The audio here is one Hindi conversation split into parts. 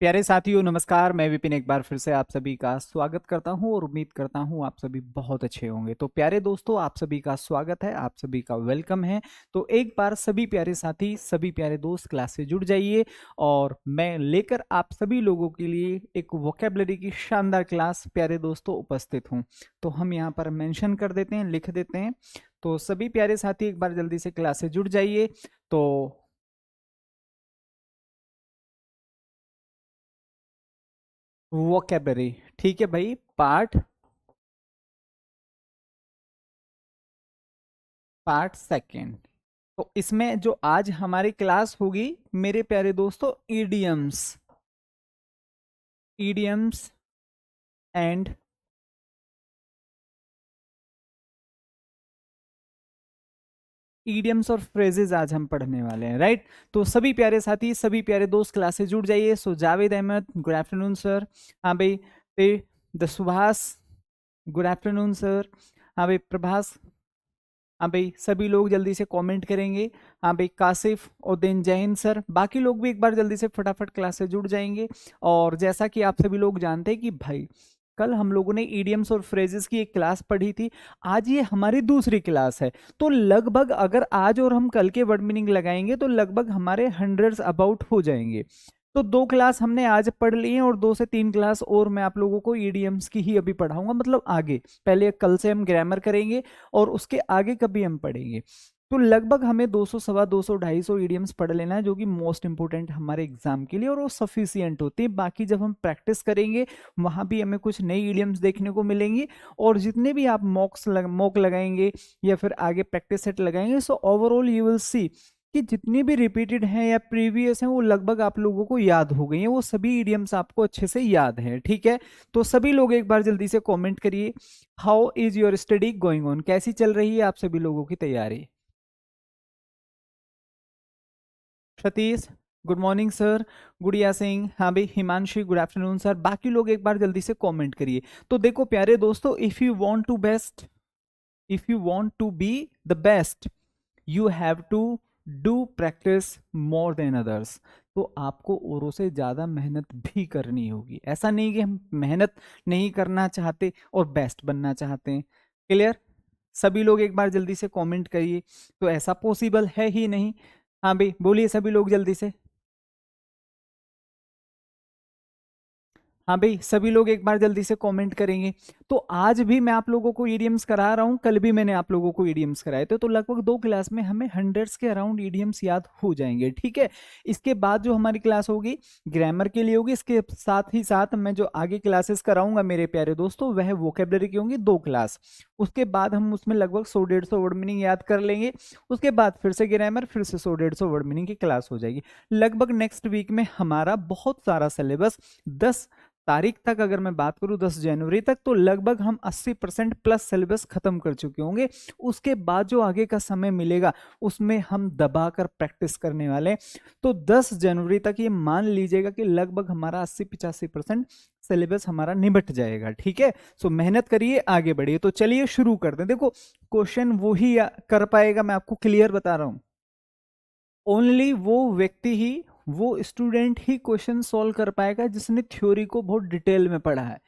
प्यारे साथियों नमस्कार। मैं विपिन एक बार फिर से आप सभी का स्वागत करता हूं और उम्मीद करता हूं आप सभी बहुत अच्छे होंगे। तो प्यारे दोस्तों, आप सभी का स्वागत है, आप सभी का वेलकम है। तो एक बार सभी प्यारे साथी, सभी प्यारे दोस्त क्लास से जुड़ जाइए और मैं लेकर आप सभी लोगों के लिए एक वोकेबलरी की शानदार क्लास प्यारे दोस्तों उपस्थित हूँ। तो हम यहाँ पर मेंशन कर देते हैं, लिख देते हैं। तो सभी प्यारे साथी एक बार जल्दी से क्लास से जुड़ जाइए। तो वोकेबलरी, ठीक है भाई। Part second. तो इसमें जो आज हमारी क्लास होगी मेरे प्यारे दोस्तों, ईडियम्स। ईडियम्स एंड ईडियम्स और फ्रेजेस आज हम पढ़ने वाले हैं, राइट। तो सभी प्यारे साथी, सभी प्यारे दोस्त क्लास से जुड़ जाइए। So Javed Ahmed, good afternoon sir. हाँ भाई। द सुभाष, गुड आफ्टरनून सर। हाँ भाई प्रभास। हाँ भाई, सभी लोग जल्दी से कमेंट करेंगे। हाँ भाई कासिफ और देन जय हिंद सर। बाकी लोग भी एक बार जल्दी से फटाफट क्लास से जुड़ जाएंगे। और जैसा कि आप सभी लोग जानते हैं कि भाई कल हम लोगों ने ईडियम्स और फ्रेजेस की एक क्लास पढ़ी थी। आज ये हमारी दूसरी क्लास है। तो लगभग अगर आज और हम कल के वर्ड मीनिंग लगाएंगे तो लगभग हमारे हंड्रेड्स अबाउट हो जाएंगे। तो दो क्लास हमने आज पढ़ ली हैं और दो से तीन क्लास और मैं आप लोगों को ईडीएम्स की ही अभी पढ़ाऊंगा, मतलब आगे। पहले कल से हम ग्रामर करेंगे और उसके आगे कभी हम पढ़ेंगे। तो लगभग हमें 200, सवा 200, 250 ईडियम्स पढ़ लेना है, जो कि मोस्ट इंपोर्टेंट हमारे एग्जाम के लिए, और वो सफिशियंट होते हैं। बाकी जब हम प्रैक्टिस करेंगे वहां भी हमें कुछ नई ईडियम्स देखने को मिलेंगी। और जितने भी आप मॉक लगाएंगे या फिर आगे प्रैक्टिस सेट लगाएंगे, so overall you will see कि जितनी भी रिपीटेड हैं या प्रीवियस हैं वो लगभग आप लोगों को याद हो गई हैं। वो सभी इडियम्स आपको अच्छे से याद हैं, ठीक है। तो सभी लोग एक बार जल्दी से कमेंट करिए, how is your study going on, कैसी चल रही है आप सभी लोगों की तैयारी। Satish, good morning sir. गुड़िया सिंह, हाँ भाई हिमांशी, गुड आफ्टरनून सर। बाकी लोग एक बार जल्दी से कमेंट करिए। तो देखो प्यारे दोस्तों, if you want to be the best, you have to do practice more than others. तो आपको औरों से ज्यादा मेहनत भी करनी होगी। ऐसा नहीं कि हम मेहनत नहीं करना चाहते और बेस्ट बनना चाहते हैं। क्लियर। सभी लोग एक बार जल्दी से कमेंट करिए। तो ऐसा पॉसिबल है ही नहीं। हाँ भाई बोलिए सभी लोग जल्दी से। हाँ भाई, सभी लोग एक बार जल्दी से कमेंट करेंगे। तो आज भी मैं आप लोगों को ईडीएम्स करा रहा हूँ, कल भी मैंने आप लोगों को ईडीएम्स कराए थे। तो लगभग दो क्लास में हमें हंड्रेड्स के अराउंड ईडीएम्स याद हो जाएंगे, ठीक है। इसके बाद जो हमारी क्लास होगी ग्रामर के लिए होगी। इसके साथ ही साथ मैं जो आगे क्लासेस कराऊंगा मेरे प्यारे दोस्तों, वह वोकेबलरी की होंगी दो क्लास। उसके बाद हम उसमें लगभग 100-150 वर्ड मीनिंग याद कर लेंगे। उसके बाद फिर से ग्रामर, फिर से 100-150 वर्ड मीनिंग की क्लास हो जाएगी। लगभग नेक्स्ट वीक में हमारा बहुत सारा सिलेबस 10 तारीख तक, अगर मैं बात करूं 10 जनवरी तक, तो लगभग हम 80% प्लस सिलेबस खत्म कर चुके होंगे। उसके बाद जो आगे का समय मिलेगा उसमें हम दबाकर प्रैक्टिस करने वाले हैं। तो 10 जनवरी तक ये मान लीजिएगा कि लगभग हमारा 80-85% सिलेबस हमारा निबट जाएगा, ठीक है। सो मेहनत करिए, आगे बढ़िए। तो चलिए शुरू करते हैं। देखो क्वेश्चन वो ही कर पाएगा, मैं आपको क्लियर बता रहा हूं। ओनली वो व्यक्ति ही, वो स्टूडेंट ही क्वेश्चन सॉल्व कर पाएगा जिसने थ्योरी को बहुत डिटेल में पढ़ा है।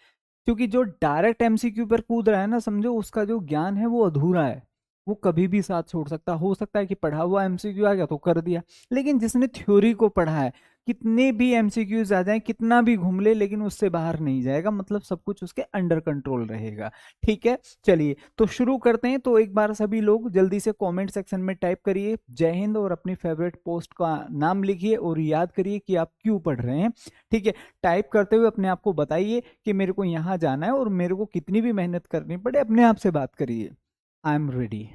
क्योंकि जो डायरेक्ट एमसीक्यू पर कूद रहा है ना, समझो उसका जो ज्ञान है वो अधूरा है। वो कभी भी साथ छोड़ सकता, हो सकता है कि पढ़ा हुआ एमसीक्यू आ गया तो कर दिया। लेकिन जिसने थ्योरी को पढ़ा है, कितने भी एमसीक्यूज आ जाए, कितना भी घूम ले, लेकिन उससे बाहर नहीं जाएगा। मतलब सब कुछ उसके अंडर कंट्रोल रहेगा, ठीक है। चलिए तो शुरू करते हैं। तो एक बार सभी लोग जल्दी से कमेंट सेक्शन में टाइप करिए जय हिंद और अपनी फेवरेट पोस्ट का नाम लिखिए और याद करिए कि आप क्यों पढ़ रहे हैं, ठीक है। टाइप करते हुए अपने आप को बताइए कि मेरे को यहाँ जाना है और मेरे को कितनी भी मेहनत करनी पड़े, अपने आप से बात करिए, आई एम रेडी,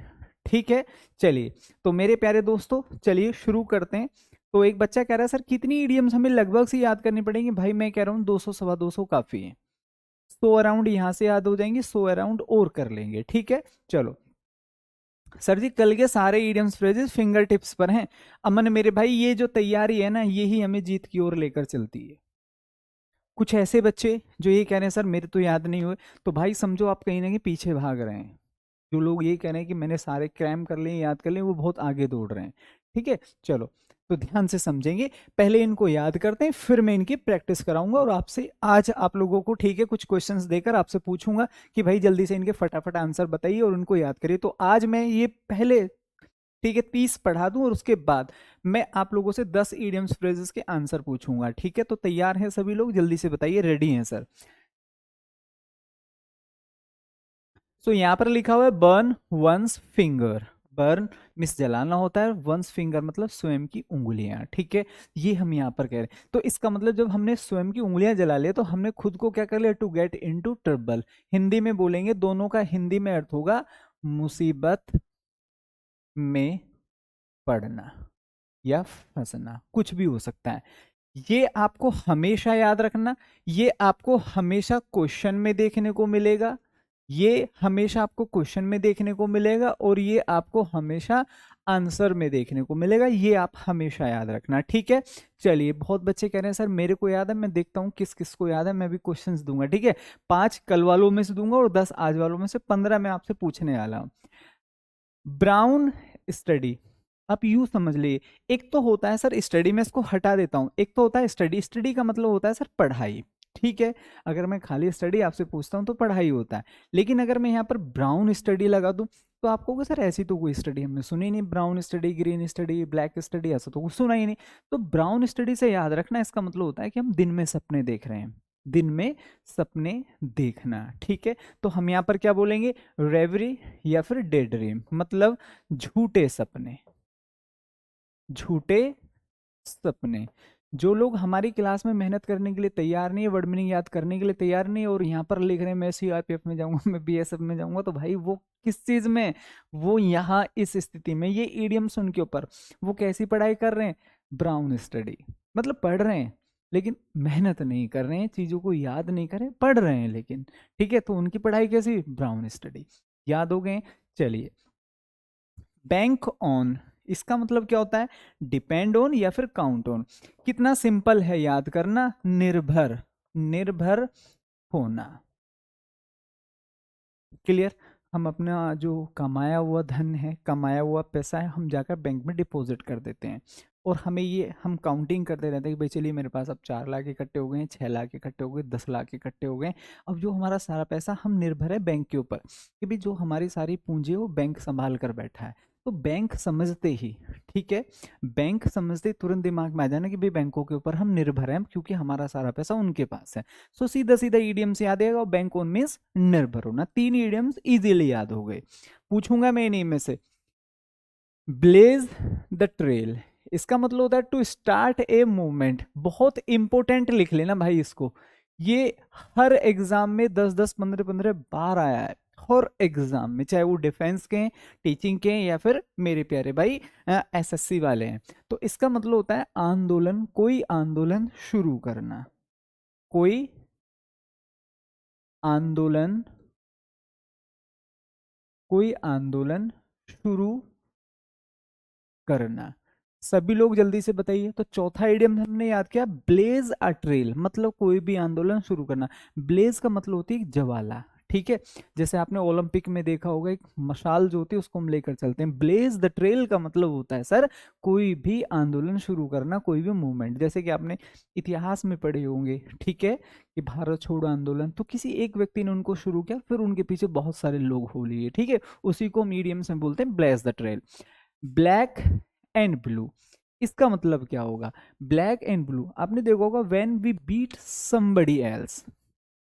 ठीक है। चलिए तो मेरे प्यारे दोस्तों, चलिए शुरू करते हैं। तो एक बच्चा कह रहा है सर कितनी इडियम्स हमें लगभग से याद करनी पड़ेंगी। भाई मैं कह रहा हूँ 200, सवा 200 काफी है। 100 अराउंड यहाँ से याद हो जाएंगे, 100 अराउंड और कर लेंगे, ठीक है। चलो सर जी, कल के सारे इडियम्स फ्रेजेस फिंगर टिप्स पर हैं। अमन मेरे भाई, ये जो तैयारी है ना, यही हमें जीत की ओर लेकर चलती है। कुछ ऐसे बच्चे जो ये कह रहे हैं सर मेरे तो याद नहीं हुए, तो भाई समझो आप कहीं ना कहीं पीछे भाग रहे हैं। जो लोग ये कह रहे हैं कि मैंने सारे क्रैम कर लिए, याद कर लिए, वो बहुत आगे दौड़ रहे हैं। ठीक है, चलो तो ध्यान से समझेंगे, पहले इनको याद करते हैं, फिर मैं इनकी प्रैक्टिस कराऊंगा और आपसे आज आप लोगों को, ठीक है, कुछ क्वेश्चंस देकर आपसे पूछूंगा कि भाई जल्दी से इनके फटाफट आंसर बताइए और उनको याद करिए। तो आज मैं ये पहले, ठीक है, 30 पढ़ा दूं और उसके बाद मैं आप लोगों से 10 इडियम्स फ्रेजेस के आंसर पूछूंगा। ठीक है, तो तैयार हैं सभी लोग, जल्दी से बताइए, रेडी हैं सर? सो यहाँ पर लिखा हुआ है बर्न वंस फिंगर। बर्न मिस जलाना होता है, वंस फिंगर मतलब स्वयं की उंगलियां। ठीक है, ये हम यहाँ पर कह रहे हैं। तो इसका मतलब जब हमने स्वयं की उंगलियां जला लिया तो हमने खुद को क्या कर लिया, to get into trouble. Hindi में बोलेंगे, दोनों का हिंदी में अर्थ होगा मुसीबत में पड़ना या फंसना, कुछ भी हो सकता है। ये आपको हमेशा याद रखना, ये आपको हमेशा क्वेश्चन में देखने को मिलेगा, ये हमेशा आपको क्वेश्चन में देखने को मिलेगा और ये आपको हमेशा आंसर में देखने को मिलेगा, ये आप हमेशा याद रखना। ठीक है, चलिए, बहुत बच्चे कह रहे हैं सर मेरे को याद है, मैं देखता हूं किस किस को याद है, मैं भी क्वेश्चंस दूंगा। ठीक है, 5 कल वालों में से दूंगा और 10 आज वालों में से, 15 मैं आपसे पूछने वाला हूं। ब्राउन स्टडी, आप यूं समझ लिए, एक तो होता है सर स्टडी, मैं इसको हटा देता हूं, एक तो होता है स्टडी, स्टडी का मतलब होता है सर पढ़ाई। ठीक है, अगर मैं खाली स्टडी आपसे पूछता हूं तो पढ़ाई होता है, लेकिन अगर मैं यहाँ पर ब्राउन स्टडी लगा दूं तो आपको सर ऐसी तो कोई स्टडी हमने सुनी नहीं, brown study, green study, black study, ऐसा तो कुछ सुना ही नहीं। तो ब्राउन स्टडी से याद रखना, इसका मतलब होता है कि हम दिन में सपने देख रहे हैं, दिन में सपने देखना। ठीक है, तो हम यहाँ पर क्या बोलेंगे, रेवरी या फिर डे ड्रीम, मतलब झूठे सपने, झूठे सपने। जो लोग हमारी क्लास में मेहनत करने के लिए तैयार नहीं है, वर्ड मीनिंग याद करने के लिए तैयार नहीं है और यहाँ पर लिख रहे हैं मैं सीआरपीएफ में जाऊंगा, मैं बीएसएफ में जाऊंगा, तो भाई वो किस चीज में, वो यहाँ इस स्थिति में, ये ईडियम्स उनके ऊपर, वो कैसी पढ़ाई कर रहे हैं, ब्राउन स्टडी, मतलब पढ़ रहे हैं लेकिन मेहनत नहीं कर रहे हैं, चीजों को याद नहीं करें, पढ़ रहे हैं लेकिन। ठीक है, तो उनकी पढ़ाई कैसी, ब्राउन स्टडी। याद हो गए? चलिए, बैंक ऑन, इसका मतलब क्या होता है, डिपेंड ऑन या फिर काउंट ऑन। कितना सिंपल है याद करना, निर्भर, निर्भर होना। क्लियर? हम अपना जो कमाया हुआ धन है, कमाया हुआ पैसा है, हम जाकर बैंक में डिपॉजिट कर देते हैं और हमें ये, हम काउंटिंग करते रहते हैं कि भाई चलिए मेरे पास अब 4 लाख इकट्ठे हो गए हैं, 6 लाख इकट्ठे हो गए, 10 लाख इकट्ठे हो गए। अब जो हमारा सारा पैसा, हम निर्भर है बैंक के ऊपर कि भाई जो हमारी सारी पूंजी है वो बैंक संभाल कर बैठा है। तो बैंक समझते ही, ठीक है, बैंक समझते ही तुरंत दिमाग में आ जाना कि भाई बैंकों के ऊपर हम निर्भर हैं क्योंकि हमारा सारा पैसा उनके पास है। सो सीधा सीधा ईडियम्स याद आएगा, बैंक ऑन मींस निर्भर होना। 3 ईडियम्स इजीली याद हो गए। पूछूंगा मैं इन्हीं में से, ब्लेज द ट्रेल, इसका मतलब होता है टू स्टार्ट ए मूवमेंट। बहुत इंपॉर्टेंट लिख लेना भाई इसको, ये हर एग्जाम में 10-10, 15-15 बार आया है, हर एग्जाम में, चाहे वो डिफेंस के हैं, टीचिंग के हैं या फिर मेरे प्यारे भाई एसएससी वाले हैं। तो इसका मतलब होता है आंदोलन, कोई आंदोलन शुरू करना, कोई आंदोलन, कोई आंदोलन शुरू करना। सभी लोग जल्दी से बताइए। तो चौथा इडियम हमने याद किया, ब्लेज अ ट्रेल, मतलब कोई भी आंदोलन शुरू करना। ब्लेज का मतलब होती है ज्वाला। ठीक है, जैसे आपने ओलंपिक में देखा होगा एक मशाल जो होती है उसको हम लेकर चलते हैं। ब्लेज द ट्रेल का मतलब होता है सर कोई भी आंदोलन शुरू करना, कोई भी मूवमेंट। जैसे कि आपने इतिहास में पढ़े होंगे, ठीक है, कि भारत छोड़ो आंदोलन, तो किसी एक व्यक्ति ने उनको शुरू किया, फिर उनके पीछे बहुत सारे लोग हो लिए। ठीक है, उसी को मीडियम्स में बोलते हैं blaze the trail. Black and blue, इसका मतलब क्या होगा, ब्लैक एंड ब्लू आपने देखा होगा, when we beat somebody else,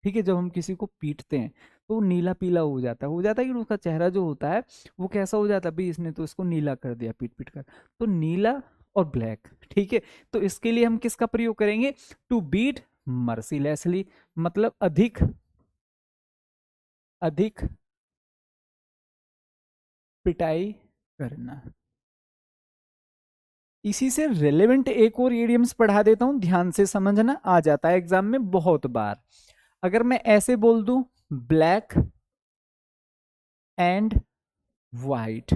ठीक है, जब हम किसी को पीटते हैं तो वो नीला पीला हो जाता है, कि उसका चेहरा जो होता है वो कैसा हो जाता है, भाई इसने तो इसको नीला कर दिया पीट पीट कर, तो नीला और ब्लैक। ठीक है, तो इसके लिए हम किसका प्रयोग करेंगे, टू बीट मर्सीलेसली, मतलब अधिक, अधिक पिटाई करना। इसी से रिलेवेंट एक और इडियम्स पढ़ा देता हूं, ध्यान से समझना, आ जाता है एग्जाम में बहुत बार। अगर मैं ऐसे बोल दूं, black and white,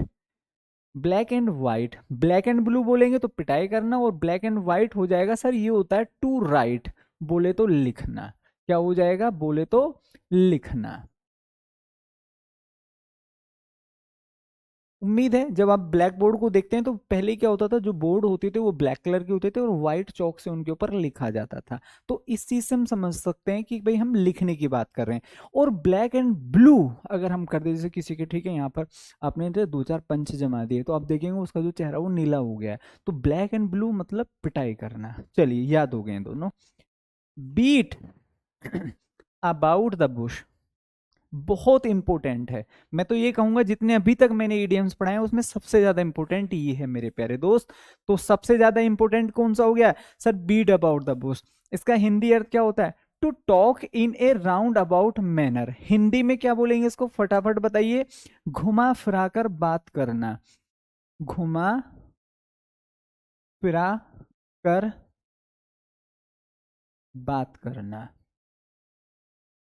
black and white, black and blue बोलेंगे तो पिटाई करना, और ब्लैक एंड व्हाइट हो जाएगा सर, ये होता है टू राइट, बोले तो लिखना। क्या हो जाएगा, बोले तो लिखना। उम्मीद है जब आप ब्लैक बोर्ड को देखते हैं तो पहले क्या होता था, जो बोर्ड होते थे वो ब्लैक कलर के होते थे और व्हाइट चौक से उनके ऊपर लिखा जाता था। तो इस चीज से हम समझ सकते हैं कि भाई हम लिखने की बात कर रहे हैं। और ब्लैक एंड ब्लू अगर हम कर दे, जैसे किसी के, ठीक है, यहाँ पर आपने जो 2-4 पंच जमा दिए तो आप देखेंगे उसका जो चेहरा वो नीला हो गया है। तो ब्लैक एंड ब्लू मतलब पिटाई करना। चलिए याद हो गए दोनों। बीट अबाउट द बुश बहुत इंपॉर्टेंट है। मैं तो ये कहूंगा जितने अभी तक मैंने ईडियम्स पढ़ाए हैं उसमें सबसे ज्यादा इंपॉर्टेंट ये है मेरे प्यारे दोस्त। तो सबसे ज्यादा इंपॉर्टेंट कौन सा हो गया sir? Beat about the bush. इसका हिंदी अर्थ क्या होता है? To talk in a round about manner. Hindi में क्या बोलेंगे इसको? फटाफट बताइए। घुमा फिरा कर बात करना। घुमा फिरा कर बात करना,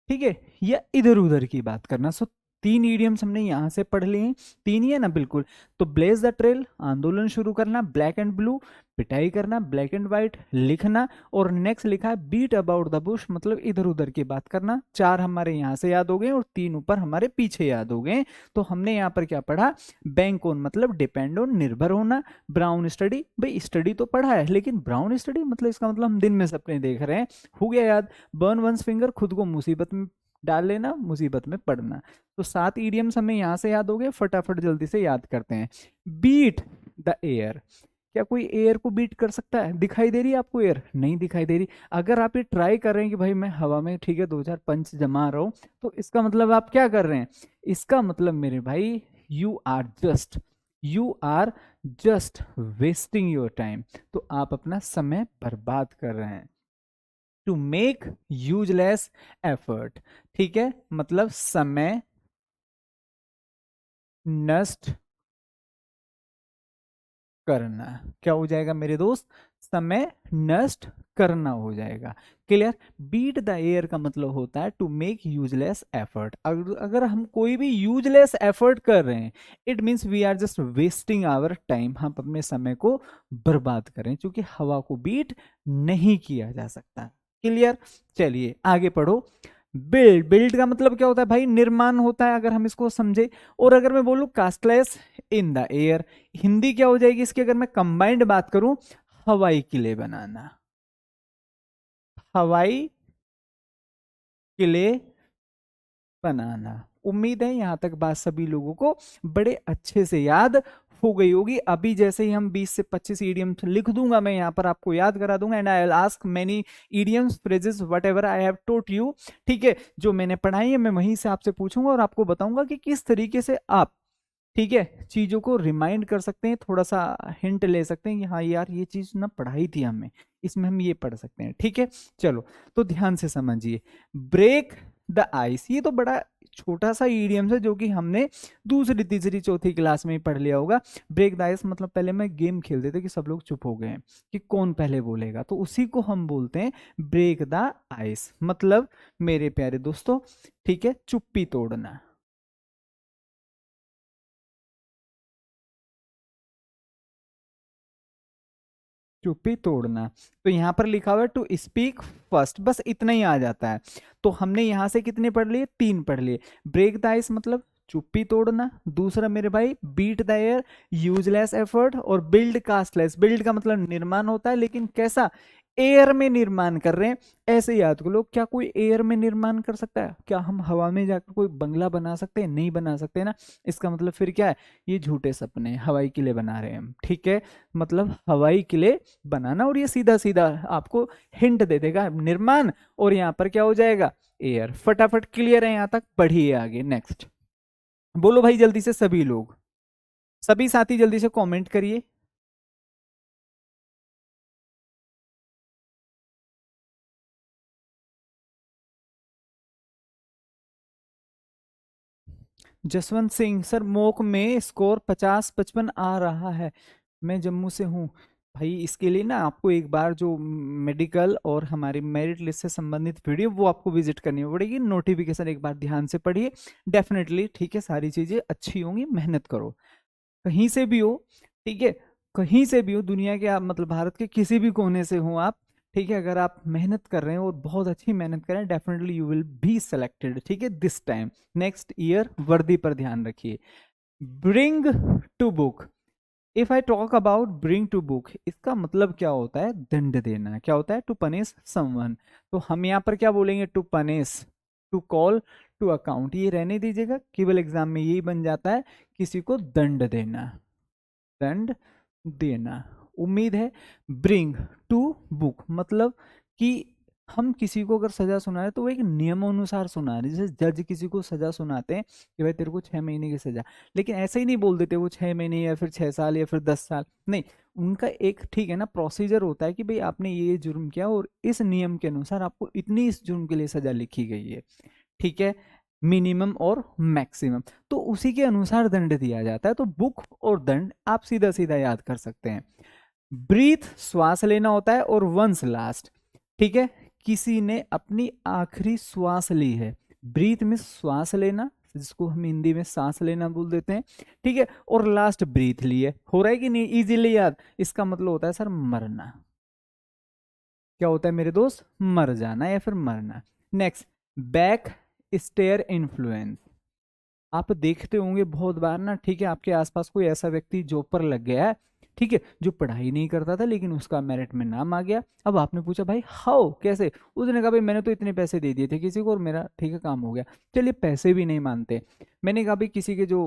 ठीक है, या इधर उधर की बात करना। सो 3 ईडियम्स हमने यहां से पढ़ लिए हैं। 3 ही है ना? बिल्कुल। तो ब्लेज द ट्रेल आंदोलन शुरू करना, ब्लैक एंड ब्लू पिटाई करना, ब्लैक एंड व्हाइट लिखना, और नेक्स्ट लिखा है बीट अबाउट द बुश मतलब इधर उधर की बात करना। 4 हमारे यहां से याद हो गए और 3 ऊपर हमारे पीछे याद हो गए। तो हमने यहाँ पर क्या पढ़ा? बैंक ऑन मतलब डिपेंड ऑन निर्भर होना। ब्राउन स्टडी, भाई स्टडी तो पढ़ा है लेकिन ब्राउन स्टडी मतलब इसका मतलब हम दिन में सपने देख रहे हैं, हो गया याद। बर्न वंस फिंगर खुद को मुसीबत में डाल लेना, मुसीबत में पड़ना। तो 7 ईडियम्स हमें यहां से याद हो गए, फटाफट जल्दी से याद करते हैं। Beat the air. क्या कोई एयर को बीट कर सकता है? दिखाई दे रही है आपको एयर? नहीं दिखाई दे रही। अगर आप ये ट्राई कर रहे हैं कि भाई मैं हवा में, ठीक है, 2-4 पंच जमा रहा हूं, तो इसका मतलब आप क्या कर रहे हैं? इसका मतलब मेरे भाई you are just wasting your time. तो आप अपना समय बर्बाद कर रहे हैं। टू मेक यूजलेस एफर्ट, ठीक है, मतलब समय नष्ट करना। क्या हो जाएगा मेरे दोस्त? समय नष्ट करना हो जाएगा। क्लियर? बीट द एयर का मतलब होता है टू मेक यूजलेस एफर्ट। अगर हम कोई भी यूजलेस एफर्ट कर रहे हैं, it means we are just wasting our time. हम अपने समय को बर्बाद करें, क्योंकि हवा को बीट नहीं किया जा सकता। क्लियर? चलिए आगे पढ़ो। बिल्ड का मतलब क्या होता है भाई? निर्माण होता है, अगर हम इसको समझे। और अगर मैं बोलूं casteless in the air, Hindi क्या हो जाएगी इसकी अगर मैं कंबाइंड बात करूं? हवाई किले बनाना। हवाई किले बनाना। उम्मीद है यहां तक बात सभी लोगों को बड़े अच्छे से याद हो गई होगी। अभी जैसे ही हम 20 से 25 ईडियम्स लिख दूंगा, मैं यहां पर आपको याद करा दूंगा। And I will ask many idioms phrases whatever I have taught you, ठीक है, जो मैंने पढ़ाई है मैं वहीं से आपसे पूछूंगा और आपको बताऊंगा कि किस तरीके से आप, ठीक है, चीजों को रिमाइंड कर सकते हैं, थोड़ा सा हिंट ले सकते हैं कि हाँ यार ये चीज ना पढ़ाई थी हमें, इसमें हम ये पढ़ सकते हैं। ठीक है, चलो तो ध्यान से समझिए। ब्रेक द आइस, ये तो बड़ा छोटा सा ईडियम है जो कि हमने दूसरी तीसरी चौथी क्लास में ही पढ़ लिया होगा। ब्रेक द आइस मतलब पहले मैं गेम खेलते थे कि सब लोग चुप हो गए हैं कि कौन पहले बोलेगा, तो उसी को हम बोलते हैं ब्रेक द आइस। मतलब मेरे प्यारे दोस्तों, ठीक है, चुप्पी तोड़ना। चुप्पी तोड़ना। तो यहां पर लिखा हुआ है टू स्पीक फर्स्ट, बस इतना ही आ जाता है। तो हमने यहां से कितने पढ़ लिए? 3 पढ़ लिए। ब्रेक द आइस मतलब चुप्पी तोड़ना, दूसरा मेरे भाई beat the air useless effort, और बिल्ड कास्टलेस। बिल्ड का मतलब निर्माण होता है, लेकिन कैसा? एयर में निर्माण कर रहे हैं। ऐसे याद कर लो, क्या कोई एयर में निर्माण कर सकता है? क्या हम हवा में जाकर कोई बंगला बना सकते हैं? नहीं बना सकते ना। इसका मतलब फिर क्या है? ये झूठे सपने, हवाई किले बना रहे हैं हम। ठीक है, मतलब हवाई किले बनाना, और ये सीधा सीधा आपको हिंट दे देगा निर्माण, और यहाँ पर क्या हो जाएगा? एयर। फटाफट क्लियर है यहाँ तक? बढ़िए आगे नेक्स्ट। बोलो भाई जल्दी से सभी लोग, सभी साथी जल्दी से कमेंट करिए। जसवंत सिंह सर, मॉक में स्कोर 50-55 आ रहा है, मैं जम्मू से हूँ। भाई इसके लिए ना आपको एक बार जो मेडिकल और हमारी मेरिट लिस्ट से संबंधित वीडियो वो आपको विजिट करनी पड़ेगी। नोटिफिकेशन एक बार ध्यान से पढ़िए डेफिनेटली, ठीक है, सारी चीजें अच्छी होंगी, मेहनत करो। कहीं से भी हो, ठीक है, कहीं से भी हो दुनिया के, आप मतलब भारत के किसी भी कोने से हो आप, ठीक है, अगर आप मेहनत कर रहे हैं और बहुत अच्छी मेहनत कर रहे हैं, definitely you will be selected. ठीक है, दिस टाइम नेक्स्ट ईयर वर्दी पर ध्यान रखिए। Bring to book. If I talk about bring to book, इसका मतलब क्या होता है? दंड देना। क्या होता है? To punish someone. तो हम यहाँ पर क्या बोलेंगे? To punish, to call to account. ये रहने दीजिएगा, केवल एग्जाम में यही बन जाता है, किसी को दंड देना, दंड देना। उम्मीद है। ब्रिंग टू बुक मतलब कि हम किसी को अगर सजा सुना रहे तो वो एक नियम अनुसार सुना रहे, जैसे जज किसी को सजा सुनाते हैं कि भाई तेरे को 6 महीने की सजा, लेकिन ऐसे ही नहीं बोल देते वो 6 महीने या फिर 6 साल या फिर 10 साल, नहीं। उनका एक ठीक है ना प्रोसीजर होता है कि भाई आपने ये जुर्म किया और इस नियम के अनुसार आपको इतनी इस जुर्म के लिए सजा लिखी गई है, ठीक है, मिनिमम और मैक्सिमम, तो उसी के अनुसार दंड दिया जाता है। तो बुक और दंड आप सीधा सीधा याद कर सकते हैं। ब्रीथ श्वास लेना होता है और वंस लास्ट, ठीक है, किसी ने अपनी आखिरी श्वास ली है। ब्रीथ में श्वास लेना, जिसको हम हिंदी में सांस लेना बोल देते हैं, ठीक है, और लास्ट ब्रीथ लिए। हो रहा है कि नहीं? इजीली याद। इसका मतलब होता है सर मरना। क्या होता है मेरे दोस्त? मर जाना या फिर मरना। Next, back stair influence. आप देखते होंगे बहुत बार ना, ठीक है, आपके आसपास कोई ऐसा व्यक्ति जॉब पर लग गया है, ठीक है, जो पढ़ाई नहीं करता था लेकिन उसका मेरिट में नाम आ गया। अब आपने पूछा भाई हाउ, कैसे? उसने कहा भाई मैंने तो इतने पैसे दे दिए थे किसी को और मेरा ठीक है काम हो गया। चलिए पैसे भी नहीं मानते, मैंने कहा भाई किसी के जो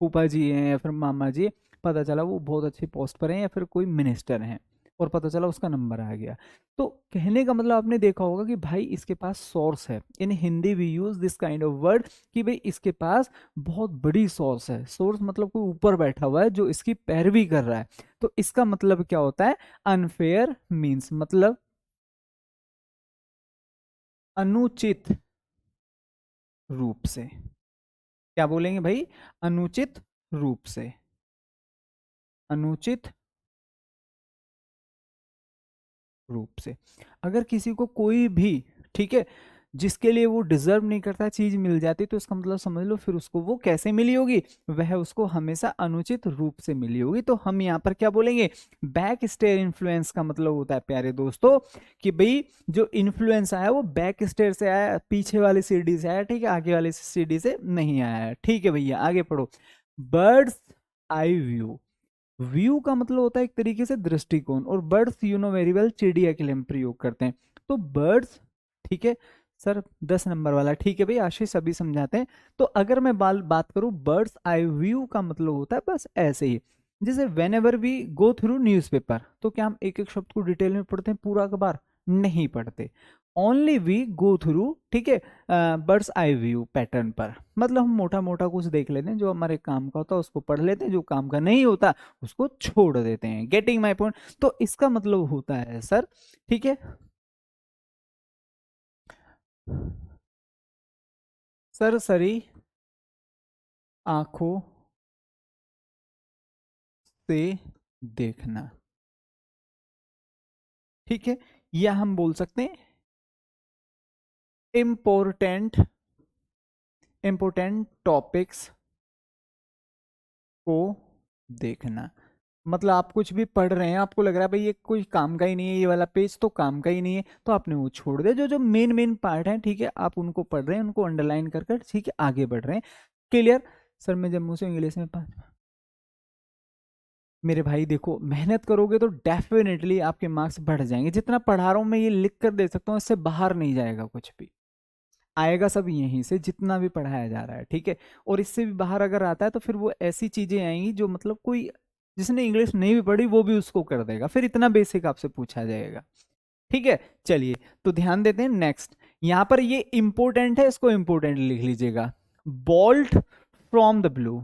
फूफा जी हैं या फिर मामा जी, पता चला वो बहुत अच्छी पोस्ट पर हैं या फिर कोई मिनिस्टर हैं, और पता चला उसका नंबर आ गया। तो कहने का मतलब आपने देखा होगा कि भाई इसके पास सोर्स है। In Hindi we use this kind of word कि भाई इसके पास बहुत बड़ी सोर्स है। सोर्स मतलब कोई ऊपर बैठा हुआ है जो इसकी पैरवी कर रहा है। तो इसका मतलब क्या होता है? अनफेयर मींस मतलब अनुचित रूप से। क्या बोलेंगे भाई? अनुचित रूप से, अनुचित रूप से। अगर किसी को कोई भी, ठीक है, जिसके लिए वो डिजर्व नहीं करता चीज मिल जाती, तो इसका मतलब समझ लो फिर उसको वो कैसे मिली होगी? वह उसको हमेशा अनुचित रूप से मिली होगी। तो हम यहाँ पर क्या बोलेंगे? बैक स्टेयर इन्फ्लुएंस का मतलब होता है प्यारे दोस्तों कि भाई जो इन्फ्लुएंस आया वो बैक स्टेयर से आया, पीछे वाली सीढ़ी से आया, ठीक है, आगे वाली सीढ़ी से नहीं आया। ठीक है भैया, आगे पढ़ो। Birds eye view. व्यू का मतलब होता है एक तरीके से दृष्टिकोण, और birds you know very well चिड़िया के लिए हम प्रयोग करते हैं। तो बर्ड्स, ठीक है सर, 10 नंबर वाला, ठीक है भाई, आशीष सभी समझाते हैं। तो अगर मैं बात करूं, बर्ड्स आई व्यू का मतलब होता है बस ऐसे ही, जैसे whenever we go through newspaper, तो क्या हम एक एक शब्द को डिटेल में पढ़ते हैं पूरा अखबार? नहीं पढ़ते। ओनली वी गो थ्रू, ठीक है, बर्ड्स आई व्यू पैटर्न पर, मतलब हम मोटा मोटा कुछ देख लेते हैं, जो हमारे काम का होता है उसको पढ़ लेते हैं, जो काम का नहीं होता उसको छोड़ देते हैं। Getting my point? तो इसका मतलब होता है सर, ठीक है, सरसरी आंखों से देखना, ठीक है, या हम बोल सकते हैं इम्पोर्टेंट, इम्पोर्टेंट टॉपिक्स को देखना। मतलब आप कुछ भी पढ़ रहे हैं, आपको लग रहा है भाई ये कोई काम का ही नहीं है, ये वाला पेज तो काम का ही नहीं है, तो आपने वो छोड़ दिया। जो जो मेन मेन पार्ट है, ठीक है, आप उनको पढ़ रहे हैं, उनको अंडरलाइन कर कर, ठीक है, आगे बढ़ रहे हैं। क्लियर? सर मैं जम्मू से इंग्लिश में मेरे भाई देखो, मेहनत करोगे तो डेफिनेटली आपके मार्क्स बढ़ जाएंगे। जितना पढ़ा रहा हूँ मैं ये लिख कर दे सकता हूँ, इससे बाहर नहीं जाएगा कुछ भी, आएगा सब यहीं से जितना भी पढ़ाया जा रहा है, ठीक है। और इससे भी बाहर अगर आता है तो फिर वो ऐसी चीजें आएंगी जो मतलब कोई जिसने इंग्लिश नहीं भी पढ़ी वो भी उसको कर देगा, फिर इतना बेसिक आपसे पूछा जाएगा, ठीक है। चलिए, तो ध्यान देते हैं नेक्स्ट। यहां पर ये इंपॉर्टेंट है, इसको इंपॉर्टेंट लिख लीजिएगा। Bolt from the blue,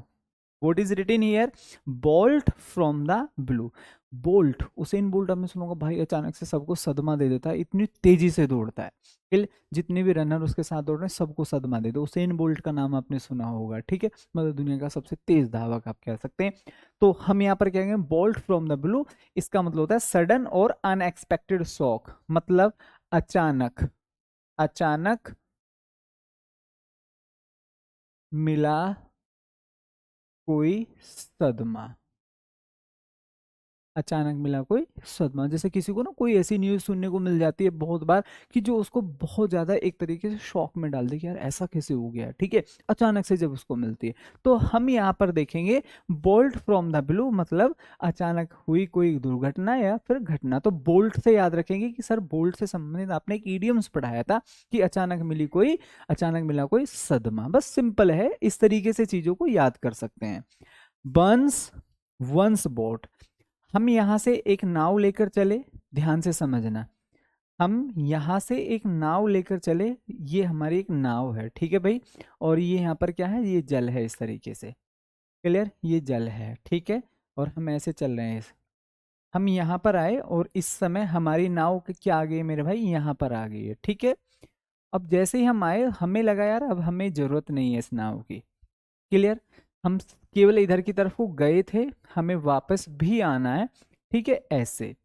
what is written here? Bolt from the blue. Bolt, Usain Bolt आपने सुना होगा भाई, अचानक से सबको सदमा दे देता है, इतनी तेजी से दौड़ता है, जितने भी रनर उसके साथ दौड़ रहे हैं सबको सदमा दे दो। उसेन बोल्ट का नाम आपने सुना होगा, ठीक है, मतलब दुनिया का सबसे तेज धावक आप कह सकते हैं। तो हम यहाँ पर क्या कहेंगे? बोल्ट फ्रॉम द ब्लू, इसका मतलब होता है सडन और अनएक्सपेक्टेड शॉक, मतलब अचानक, अचानक मिला कोई सदमा, अचानक मिला कोई सदमा। जैसे किसी को ना कोई ऐसी न्यूज़ सुनने को मिल जाती है बहुत बार कि जो उसको बहुत ज़्यादा एक तरीके से शॉक में डाल दे कि यार ऐसा कैसे हो गया, ठीक है, अचानक से जब उसको मिलती है। तो हम यहाँ पर देखेंगे बोल्ट फ्रॉम द ब्लू, मतलब अचानक हुई कोई दुर्घटना या फिर घटना। तो बोल्ट से याद रखेंगे कि सर बोल्ट से संबंधित आपने एक इडियम्स पढ़ाया था कि अचानक मिला कोई सदमा। बस सिंपल है, इस तरीके से चीजों को याद कर सकते हैं। बर्न्स वंस बोट, हम यहां से एक नाव लेकर चले, ध्यान से समझना, हम यहां से एक नाव लेकर चले, ये हमारी एक नाव है, ठीक है भाई, और ये यहाँ पर क्या है, ये जल है, इस तरीके से, क्लियर, ये जल है, ठीक है, और हम ऐसे चल रहे हैं। हम यहाँ पर आए और इस समय हमारी नाव क्या आ गई है मेरे भाई, यहाँ पर आ गई है, ठीक है। अब जैसे ही हम आए हमें लगा यार अब हमें जरूरत नहीं है इस नाव की, क्लियर, हम केवल इधर की तरफ को गए थे, हमें वापस भी आना है, ठीक है, ऐसे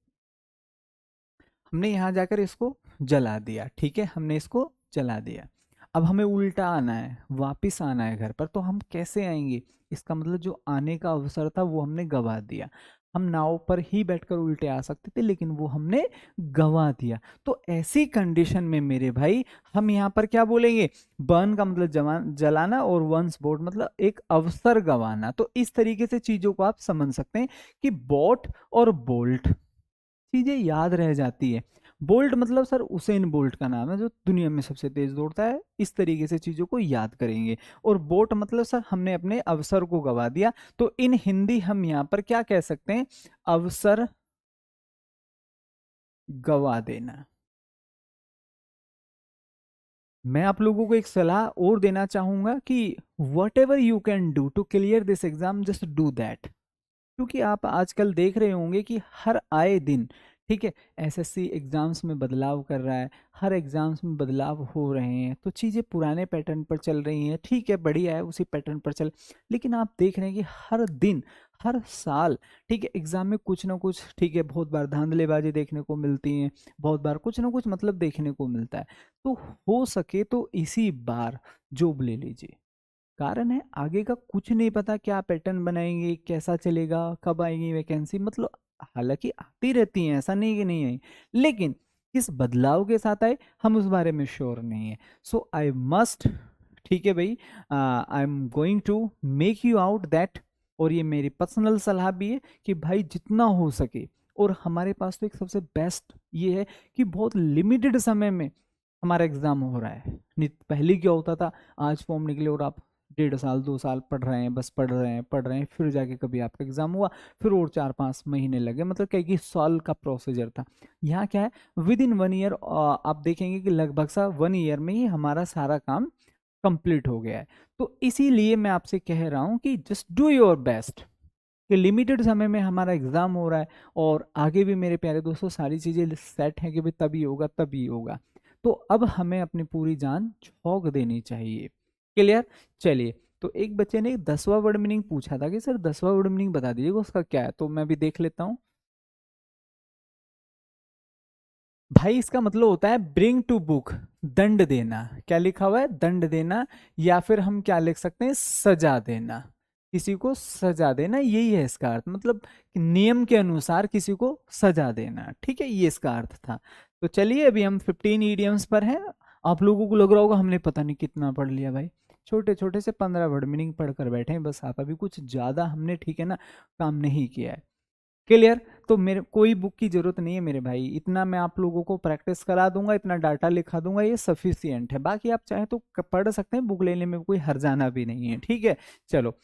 हमने यहाँ जाकर इसको जला दिया, ठीक है, हमने इसको जला दिया। अब हमें उल्टा आना है, वापिस आना है घर पर, तो हम कैसे आएंगे, इसका मतलब जो आने का अवसर था वो हमने गवा दिया। हम नाव पर ही बैठकर उल्टे आ सकते थे लेकिन वो हमने गवा दिया। तो ऐसी कंडीशन में मेरे भाई हम यहाँ पर क्या बोलेंगे, बर्न का मतलब जलाना और वंस बोट मतलब एक अवसर गवाना। तो इस तरीके से चीजों को आप समझ सकते हैं कि बोट और बोल्ट चीजें याद रह जाती है। बोल्ट मतलब सर उसेन बोल्ट का नाम है जो दुनिया में सबसे तेज दौड़ता है, इस तरीके से चीजों को याद करेंगे। और बोट मतलब सर हमने अपने अवसर को गवा दिया। तो इन हिंदी हम यहाँ पर क्या कह सकते हैं, अवसर गवा देना। मैं आप लोगों को एक सलाह और देना चाहूंगा कि whatever you can do to clear this exam just do that. क्योंकि आप आजकल देख रहे होंगे कि हर आए दिन, ठीक है, एसएससी एग्जाम्स में बदलाव कर रहा है, हर एग्जाम्स में बदलाव हो रहे हैं, तो चीज़ें पुराने पैटर्न पर चल रही हैं, ठीक है, बढ़िया है, उसी पैटर्न पर चल। लेकिन आप देख रहे हैं कि हर दिन, हर साल, ठीक है, एग्जाम में कुछ ना कुछ, ठीक है, बहुत बार धांधलेबाजी देखने को मिलती है, बहुत बार कुछ ना कुछ मतलब देखने को मिलता है। तो हो सके तो इसी बार जॉब ले लीजिए। कारण है आगे का कुछ नहीं पता, क्या पैटर्न बनाएंगे, कैसा चलेगा, कब आएगी वैकेंसी, मतलब हालांकि आती रहती हैं, ऐसा नहीं कि नहीं आई, लेकिन किस बदलाव के साथ आए हम उस बारे में श्योर नहीं है। सो आई मस्ट, ठीक है भाई, I am going to make you out that, और ये मेरी पर्सनल सलाह भी है कि भाई जितना हो सके, और हमारे पास तो एक सबसे बेस्ट ये है कि बहुत लिमिटेड समय में हमारा एग्जाम हो रहा है। नहीं पहले क्या होता था, आज फॉर्म निकले और आप 1.5 साल 2 साल पढ़ रहे हैं, बस पढ़ रहे हैं, फिर जाके कभी आपका एग्जाम हुआ, फिर और 4-5 महीने लगे, मतलब कई साल का प्रोसीजर था। यहाँ क्या है, विद इन 1 ईयर आप देखेंगे कि लगभग सा 1 ईयर में ही हमारा सारा काम कंप्लीट हो गया है। तो इसीलिए मैं आपसे कह रहा हूँ कि जस्ट डू योर बेस्ट, कि लिमिटेड समय में हमारा एग्जाम हो रहा है, और आगे भी मेरे प्यारे दोस्तों सारी चीजें सेट हैं कि भाई तभी होगा तभी होगा। तो अब हमें अपनी पूरी जान झोंक देनी चाहिए, क्लियर। चलिए, तो एक बच्चे ने 10वां वर्ड मीनिंग पूछा था कि सर 10वां वर्ड मीनिंग बता दीजिएगा उसका क्या है, तो मैं भी देख लेता हूँ। भाई इसका मतलब होता है ब्रिंग टू बुक, दंड देना। क्या लिखा हुआ है, दंड देना, या फिर हम क्या लिख सकते हैं, सजा देना, किसी को सजा देना, यही है इसका अर्थ, मतलब नियम के अनुसार किसी को सजा देना, ठीक है, ये इसका अर्थ था। तो चलिए अभी हम 15 ईडियम्स पर हैं। आप लोगों को लग रहा होगा हमने पता नहीं कितना पढ़ लिया भाई, छोटे छोटे से 15 वर्ड मीनिंग पढ़कर बैठे हैं बस, आप अभी कुछ ज्यादा हमने, ठीक है ना, काम नहीं किया है, क्लियर। तो मेरे कोई बुक की जरूरत नहीं है मेरे भाई, इतना मैं आप लोगों को प्रैक्टिस करा दूंगा, इतना डाटा लिखा दूंगा, ये सफिशियंट है। बाकी आप चाहे तो पढ़ सकते हैं, बुक लेने में कोई हर्जाना भी नहीं है, ठीक है। चलो,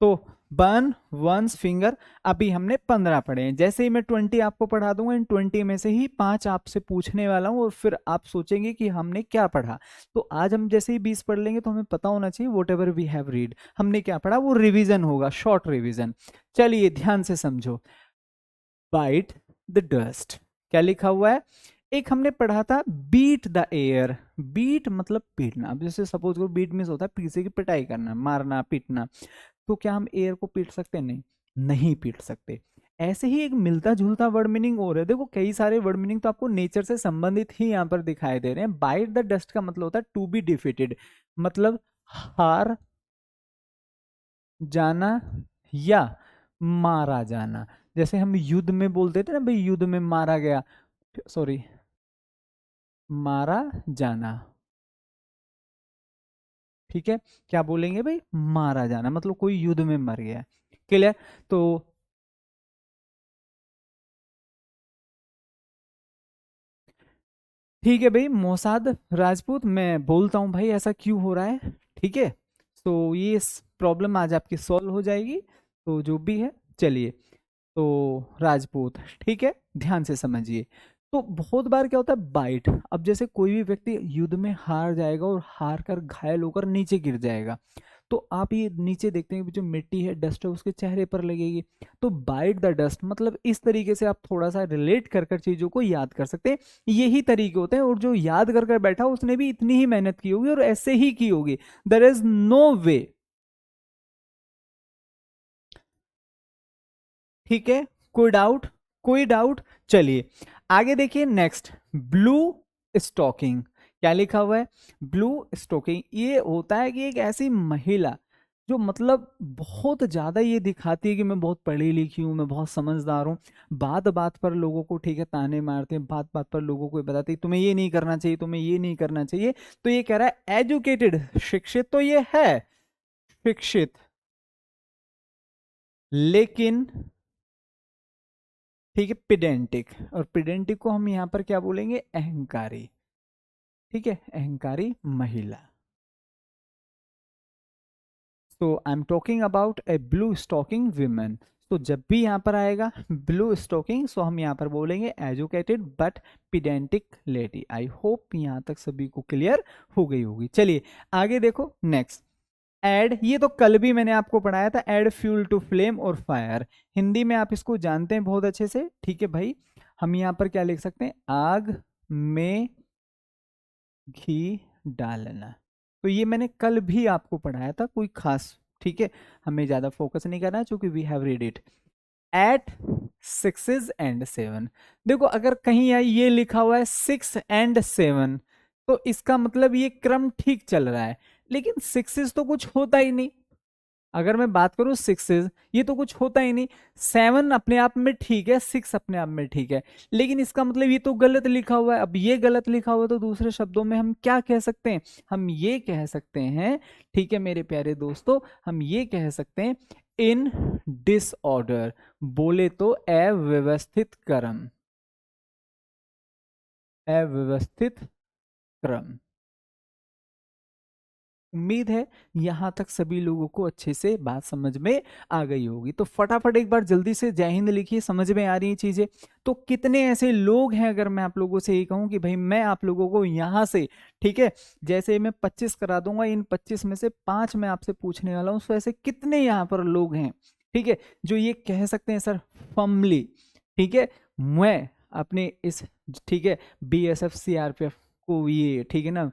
तो बर्न वंस फिंगर, अभी हमने 15 पढ़े हैं, जैसे ही मैं 20 आपको पढ़ा दूंगा, इन 20 में से ही 5 आपसे पूछने वाला हूं, और फिर आप सोचेंगे कि हमने क्या पढ़ा। तो आज हम जैसे ही 20 पढ़ लेंगे तो हमें पता होना चाहिए whatever we have read, हमने क्या पढ़ा, वो रिवीजन होगा, शॉर्ट रिवीजन। चलिए ध्यान से समझो, बाइट द डस्ट, क्या लिखा हुआ है, एक हमने पढ़ा था बीट द एयर, बीट मतलब पीटना। अब जैसे सपोज करो बीट मीन्स होता है पीछे की पिटाई करना, मारना पीटना, तो क्या हम एयर को पीट सकते हैं, नहीं, नहीं पीट सकते। ऐसे ही एक मिलता जुलता वर्ड मीनिंग और है, देखो कई सारे वर्ड मीनिंग तो आपको नेचर से संबंधित ही यहाँ पर दिखाई दे रहे हैं। बाइट द डस्ट का मतलब होता है टू बी डिफीटेड, मतलब हार जाना या मारा जाना। जैसे हम युद्ध में बोलते थे ना भाई, युद्ध में मारा गया, सॉरी, मारा जाना, ठीक है, क्या बोलेंगे भाई, मारा जाना, मतलब कोई युद्ध में मर गया। क्लियर? तो ठीक है भाई, मोसाद राजपूत, मैं बोलता हूँ भाई ऐसा क्यों हो रहा है, ठीक है। तो ये प्रॉब्लम आज आपकी सॉल्व हो जाएगी, तो जो भी है, चलिए। तो राजपूत, ठीक है, ध्यान से समझिए। तो बहुत बार क्या होता है, बाइट, अब जैसे कोई भी व्यक्ति युद्ध में हार जाएगा और हार कर घायल होकर नीचे गिर जाएगा, तो आप ये नीचे देखते हैं कि जो मिट्टी है, डस्ट है, उसके चेहरे पर लगेगी। तो बाइट द डस्ट, मतलब इस तरीके से आप थोड़ा सा रिलेट कर कर चीजों को याद कर सकते हैं। यही तरीके होते हैं, और जो याद कर कर बैठा उसने भी इतनी ही मेहनत की होगी और ऐसे ही की होगी। देयर इज नो वे, ठीक है, कोई डाउट? कोई डाउट? चलिए आगे देखिए, नेक्स्ट, ब्लू स्टॉकिंग, क्या लिखा हुआ है, ब्लू स्टॉकिंग, ये होता है कि एक ऐसी महिला जो मतलब बहुत ज्यादा ये दिखाती है कि मैं बहुत पढ़ी लिखी हूँ, मैं बहुत समझदार हूँ, बात बात पर लोगों को, ठीक है, ताने मारते हैं, बात बात पर लोगों को बताती है तुम्हें ये नहीं करना चाहिए, तुम्हें ये नहीं करना चाहिए। तो ये कह रहा है एजुकेटेड, शिक्षित तो ये है, शिक्षित, लेकिन, ठीक है, पिडेंटिक, और पिडेंटिक को हम यहां पर क्या बोलेंगे, अहंकारी, ठीक है, अहंकारी महिला। So I am talking about a blue stocking women. तो जब भी यहां पर आएगा ब्लू स्टॉकिंग, सो हम यहां पर बोलेंगे educated but pedantic lady. I hope यहां तक सभी को क्लियर हो गई होगी। चलिए आगे देखो, नेक्स्ट, एड, ये तो कल भी मैंने आपको पढ़ाया था, एड फ्यूल टू फ्लेम और फायर, हिंदी में आप इसको जानते हैं बहुत अच्छे से, ठीक है भाई। हम यहां पर क्या लिख सकते हैं, आग में घी डालना। तो ये मैंने कल भी आपको पढ़ाया था, कोई खास, ठीक है, हमें ज्यादा फोकस नहीं करना है क्योंकि we have read it. At sixes and seven, देखो अगर कहीं ये लिखा हुआ है 6 and 7, तो इसका मतलब ये क्रम ठीक चल रहा है, लेकिन सिक्सेस तो कुछ होता ही नहीं। अगर मैं बात करूं सिक्सेस, ये तो कुछ होता ही नहीं। 7 अपने आप में ठीक है, 6 अपने आप में ठीक है, लेकिन इसका मतलब ये तो गलत लिखा हुआ है। अब ये गलत लिखा हुआ है तो दूसरे शब्दों में हम क्या कह सकते हैं, हम ये कह सकते हैं, ठीक है मेरे प्यारे दोस्तों, हम ये कह सकते हैं इन डिसऑर्डर, बोले तो अव्यवस्थित क्रम, अव्यवस्थित क्रम। उम्मीद है यहां तक सभी लोगों को अच्छे से बात समझ में आ गई होगी। तो फटाफट एक बार जल्दी से जय हिंद लिखिए, समझ में आ रही है चीजें। तो कितने ऐसे लोग हैं, अगर मैं आप लोगों से ये कहूं कि भाई मैं आप लोगों को यहां से, ठीक है, जैसे मैं 25 करा दूंगा, इन 25 में से 5 मैं आपसे पूछने वाला हूं, तो ऐसे कितने यहाँ पर लोग हैं, ठीक है, जो ये कह सकते हैं सर फर्मली, ठीक है, मैं अपने इस, ठीक है, BSF CRPF को ये, ठीक है ना,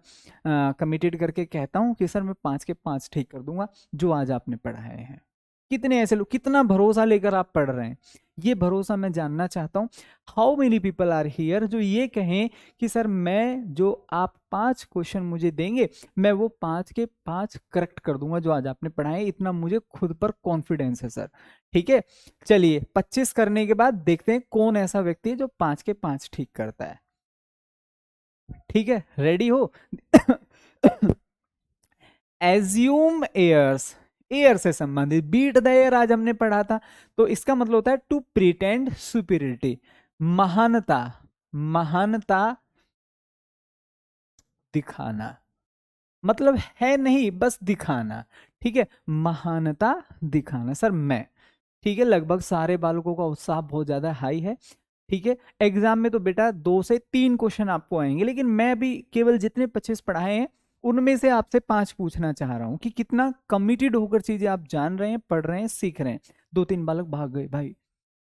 कमिटेड करके कहता हूं कि सर मैं 5 के 5 ठीक कर दूंगा जो आज आपने पढ़ाए हैं। कितने ऐसे लोग, कितना भरोसा लेकर आप पढ़ रहे हैं, ये भरोसा मैं जानना चाहता हूं। How many people are here जो ये कहें कि सर मैं, जो आप 5 क्वेश्चन मुझे देंगे, मैं वो 5 के 5 करेक्ट कर दूंगा जो आज आपने पढ़ाए, इतना मुझे खुद पर कॉन्फिडेंस है सर, ठीक है। चलिए 25 करने के बाद देखते हैं कौन ऐसा व्यक्ति है जो 5 के 5 ठीक करता है, ठीक है, रेडी हो? एज्यूम एयर्स, एयर से संबंधित, बीट द एयर आज हमने पढ़ा था, तो इसका मतलब होता है टू प्रिटेंड सुपीरियरिटी, महानता, महानता दिखाना, मतलब है नहीं बस दिखाना, ठीक है, महानता दिखाना। सर मैं, ठीक है, लगभग सारे बालकों का उत्साह बहुत ज्यादा हाई है, ठीक है। एग्जाम में तो बेटा 2 से 3 क्वेश्चन आपको आएंगे, लेकिन मैं भी केवल जितने 25 पढ़ाए हैं उनमें से आपसे 5 पूछना चाह रहा हूं कि कितना कमिटेड होकर चीजें आप जान रहे हैं, पढ़ रहे हैं, सीख रहे हैं। 2-3 बालक भाग गए भाई,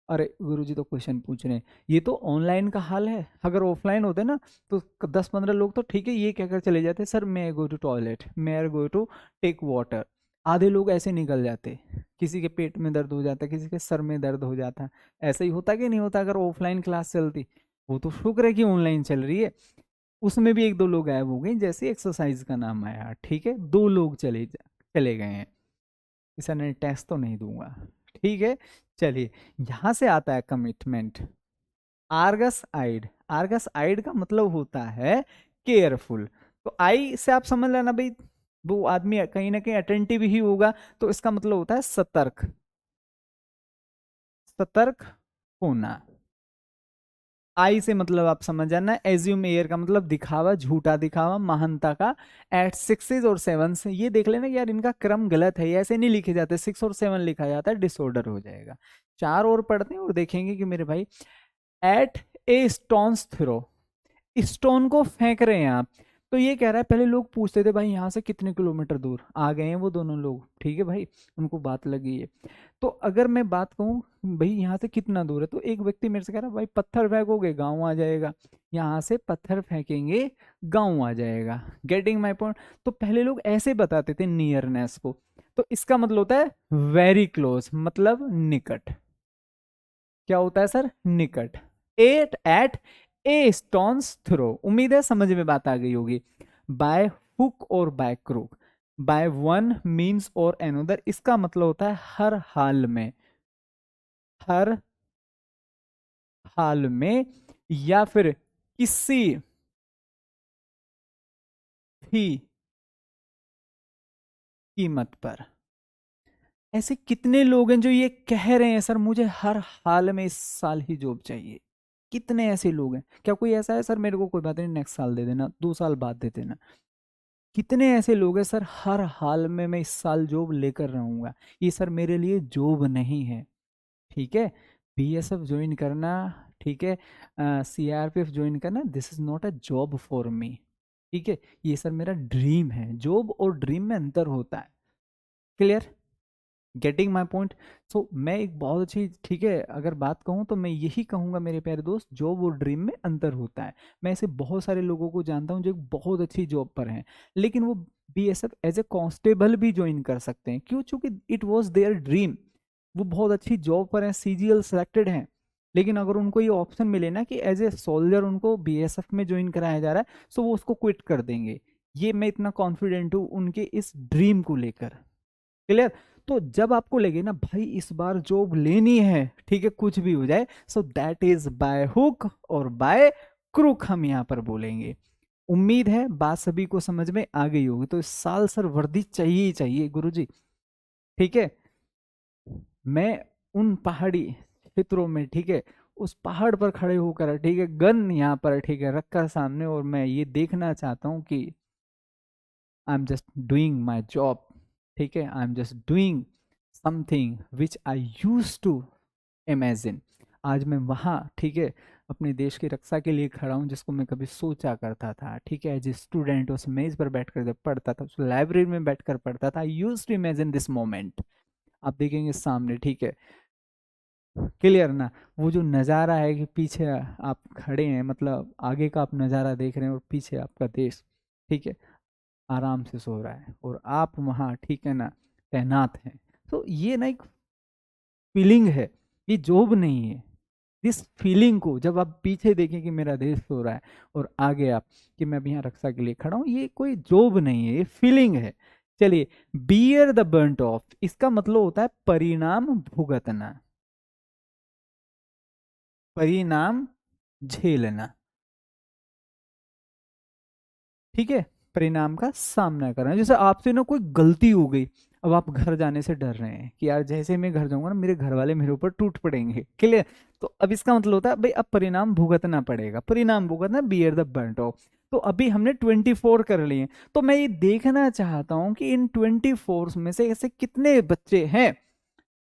अरे गुरुजी तो क्वेश्चन पूछ रहे हैं। ये तो ऑनलाइन का हाल है, अगर ऑफलाइन होते ना तो 10-15 लोग तो ठीक है ये कहकर चले जाते सर मैं गो टू टॉयलेट, मैं गो टू टेक वाटर, आधे लोग ऐसे निकल जाते, किसी के पेट में दर्द हो जाता, किसी के सर में दर्द हो जाता। ऐसा ही होता कि नहीं होता अगर ऑफलाइन क्लास चलती? वो तो शुक्र है कि ऑनलाइन चल रही है, उसमें भी 1-2 लोग गायब हो गए, जैसे एक्सरसाइज का नाम आया, ठीक है, 2 लोग चले गए हैं कि सर ने टेस्ट तो नहीं दूंगा, ठीक है, चलिए यहां से आता है कमिटमेंट। आर्गस आइड, आर्गस आइड का मतलब होता है केयरफुल। तो आई से आप समझ लेना भाई, वो आदमी कहीं ना कहीं अटेंटिव ही होगा, तो इसका मतलब होता है सतर्क, सतर्क होना। आई से मतलब आप समझ जाना, एज्यूम एयर का मतलब दिखावा, झूठा दिखावा, महानता का। एट सिक्सेज और सेवन से ये देख लेना कि यार इनका क्रम गलत है, ये ऐसे नहीं लिखे जाते, 6 और 7 लिखा जाता है, डिसऑर्डर हो जाएगा। 4 और पढ़ते हैं और देखेंगे कि मेरे भाई एट ए स्टोन्स थ्रो, स्टोन को फेंक रहे हैं आप। तो ये कह रहा है, पहले लोग पूछते थे भाई यहाँ से कितने किलोमीटर दूर, आ गए हैं वो दोनों लोग, ठीक है भाई, उनको बात लगी है। तो अगर मैं बात कहूँ भाई यहाँ से कितना दूर है, तो एक व्यक्ति मेरे से कह रहा है भाई पत्थर फेंकोगे गाँव आ जाएगा, यहाँ से पत्थर फेंकेंगे गाँव आ जाएगा। Getting my point. तो पहले लोग ऐसे बताते थे नियरनेस को, तो इसका मतलब होता है वेरी क्लोज, मतलब निकट। क्या होता है सर? निकट। एट ए स्टोन्स थ्रो, उम्मीद है समझ में बात आ गई होगी। बाय हुक और by crook, by one means और एनोदर, इसका मतलब होता है हर हाल में, हर हाल में, या फिर किसी भी कीमत पर। ऐसे कितने लोग हैं जो ये कह रहे हैं सर मुझे हर हाल में इस साल ही जॉब चाहिए? कितने ऐसे लोग हैं? क्या कोई ऐसा है सर मेरे को कोई बात नहीं नेक्स्ट साल दे देना, 2 साल बाद दे देना? कितने ऐसे लोग हैं सर हर हाल में मैं इस साल जॉब लेकर रहूंगा, ये सर मेरे लिए जॉब नहीं है। ठीक है, बीएसएफ ज्वाइन करना, ठीक है, सीआरपीएफ ज्वाइन करना, this is not a job for me. ठीक है, ये सर मेरा ड्रीम है। जॉब और ड्रीम में अंतर होता है। Clear? Getting my point. So मैं एक बहुत अच्छी, ठीक है, अगर बात कहूँ तो मैं यही कहूँगा मेरे प्यारे दोस्त, जॉब और ड्रीम में अंतर होता है। मैं ऐसे बहुत सारे लोगों को जानता हूँ जो एक बहुत अच्छी जॉब पर हैं, लेकिन वो बीएसएफ एज ए कांस्टेबल भी ज्वाइन कर सकते हैं। क्यों? चूंकि इट वॉज देयर ड्रीम। वो बहुत अच्छी जॉब पर हैं, सीजीएल सेलेक्टेड हैं, लेकिन अगर उनको ये ऑप्शन मिले ना कि एज ए सोल्जर उनको बीएसएफ में ज्वाइन कराया जा रहा है, सो वो उसको क्विट कर देंगे। ये मैं इतना कॉन्फिडेंट हूँ उनके इस ड्रीम को लेकर। क्लियर? तो जब आपको लगे ना भाई इस बार जॉब लेनी है, ठीक है, कुछ भी हो जाए, so that is by hook और बाय क्रूक, हम यहाँ पर बोलेंगे। उम्मीद है बात सभी को समझ में आ गई होगी। तो इस साल सर वर्दी चाहिए ही चाहिए गुरुजी। ठीक है, मैं उन पहाड़ी क्षेत्रों में, ठीक है, उस पहाड़ पर खड़े होकर, ठीक है, गन यहाँ पर, ठीक है, रखकर सामने, और मैं ये देखना चाहता हूँ कि I am just doing my job. ठीक है, I am just doing something which I use to imagine. आज मैं वहाँ, ठीक है, अपने देश की रक्षा के लिए खड़ा हूँ, जिसको मैं कभी सोचा करता था। ठीक है, जिस स्टूडेंट उस मेज पर बैठकर जब पढ़ता था, उस लाइब्रेरी में बैठकर पढ़ता था, I use to imagine this moment. आप देखेंगे सामने, ठीक है, क्लियर ना? वो जो नज़ारा है कि पीछे आप खड़े हैं, मतलब आगे का आप नज़ारा देख रहे हैं और पीछे आपका देश, ठीक है, आराम से सो रहा है और आप वहाँ, ठीक है ना, तैनात हैं। तो ये ना एक फीलिंग है, ये जॉब नहीं है। इस फीलिंग को जब आप पीछे देखें कि मेरा देश सो रहा है और आगे आप कि मैं अभी यहाँ रक्षा के लिए खड़ा हूँ, ये कोई जॉब नहीं है, ये फीलिंग है। चलिए, बियर द बर्ंट ऑफ, इसका मतलब होता है परिणाम भुगतना, परिणाम झेलना। ठीक है, परिणाम का सामना करना। जैसे आपसे ना कोई गलती हो गई, अब आप घर जाने से डर रहे हैं कि यार जैसे मैं घर जाऊंगा ना मेरे घर वाले मेरे ऊपर टूट पड़ेंगे। क्लियर? तो अब इसका मतलब होता है भाई अब परिणाम भुगतना पड़ेगा, परिणाम भुगतना, बियर द बर्ंट ऑफ। तो अभी हमने 24 कर लिए, तो मैं ये देखना चाहता हूं कि इन 24 में से ऐसे कितने बच्चे हैं,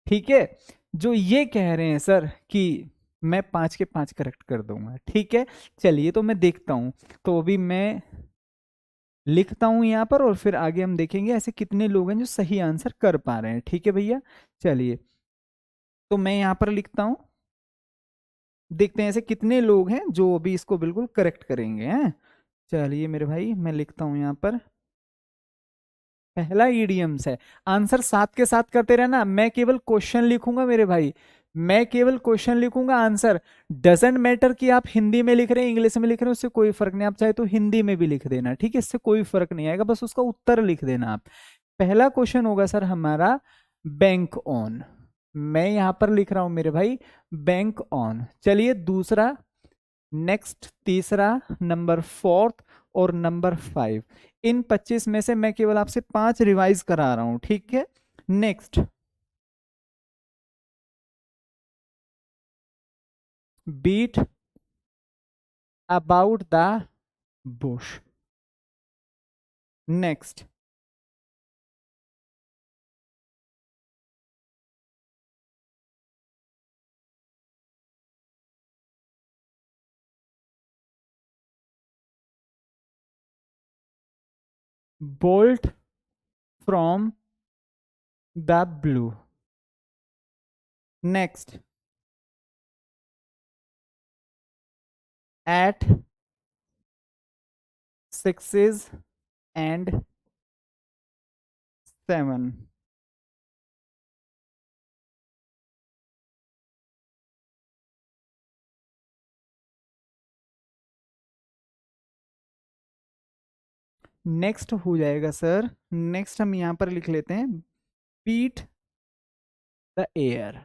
ठीक है, जो ये कह रहे हैं सर कि मैं 5 के 5 करेक्ट कर दूंगा। ठीक है, चलिए तो मैं देखता हूं। तो अभी मैं लिखता हूं यहाँ पर और फिर आगे हम देखेंगे ऐसे कितने लोग हैं जो सही आंसर कर पा रहे हैं। ठीक है भैया, चलिए तो मैं यहाँ पर लिखता हूं, देखते हैं ऐसे कितने लोग हैं जो अभी इसको बिल्कुल करेक्ट करेंगे हैं। चलिए मेरे भाई मैं लिखता हूं यहाँ पर, पहला ईडियम्स है। आंसर साथ के साथ करते रहना, मैं केवल क्वेश्चन लिखूंगा मेरे भाई, मैं केवल क्वेश्चन लिखूंगा, आंसर डजेंट मैटर कि आप हिंदी में लिख रहे हैं इंग्लिश में लिख रहे हैं, उससे कोई फर्क नहीं। आप चाहे तो हिंदी में भी लिख देना, ठीक है, इससे कोई फर्क नहीं आएगा, बस उसका उत्तर लिख देना आप। पहला क्वेश्चन होगा सर हमारा बैंक ऑन, मैं यहां पर लिख रहा हूं मेरे भाई बैंक ऑन। चलिए दूसरा, नेक्स्ट तीसरा, नंबर फोर्थ और नंबर 5। इन 25 में से मैं केवल आपसे 5 रिवाइज करा रहा हूं, ठीक है। Next, beat about the bush. Next, bolt from the blue. Next, at sixes and 7। Next हो जाएगा सर, नेक्स्ट हम यहां पर लिख लेते हैं beat the air.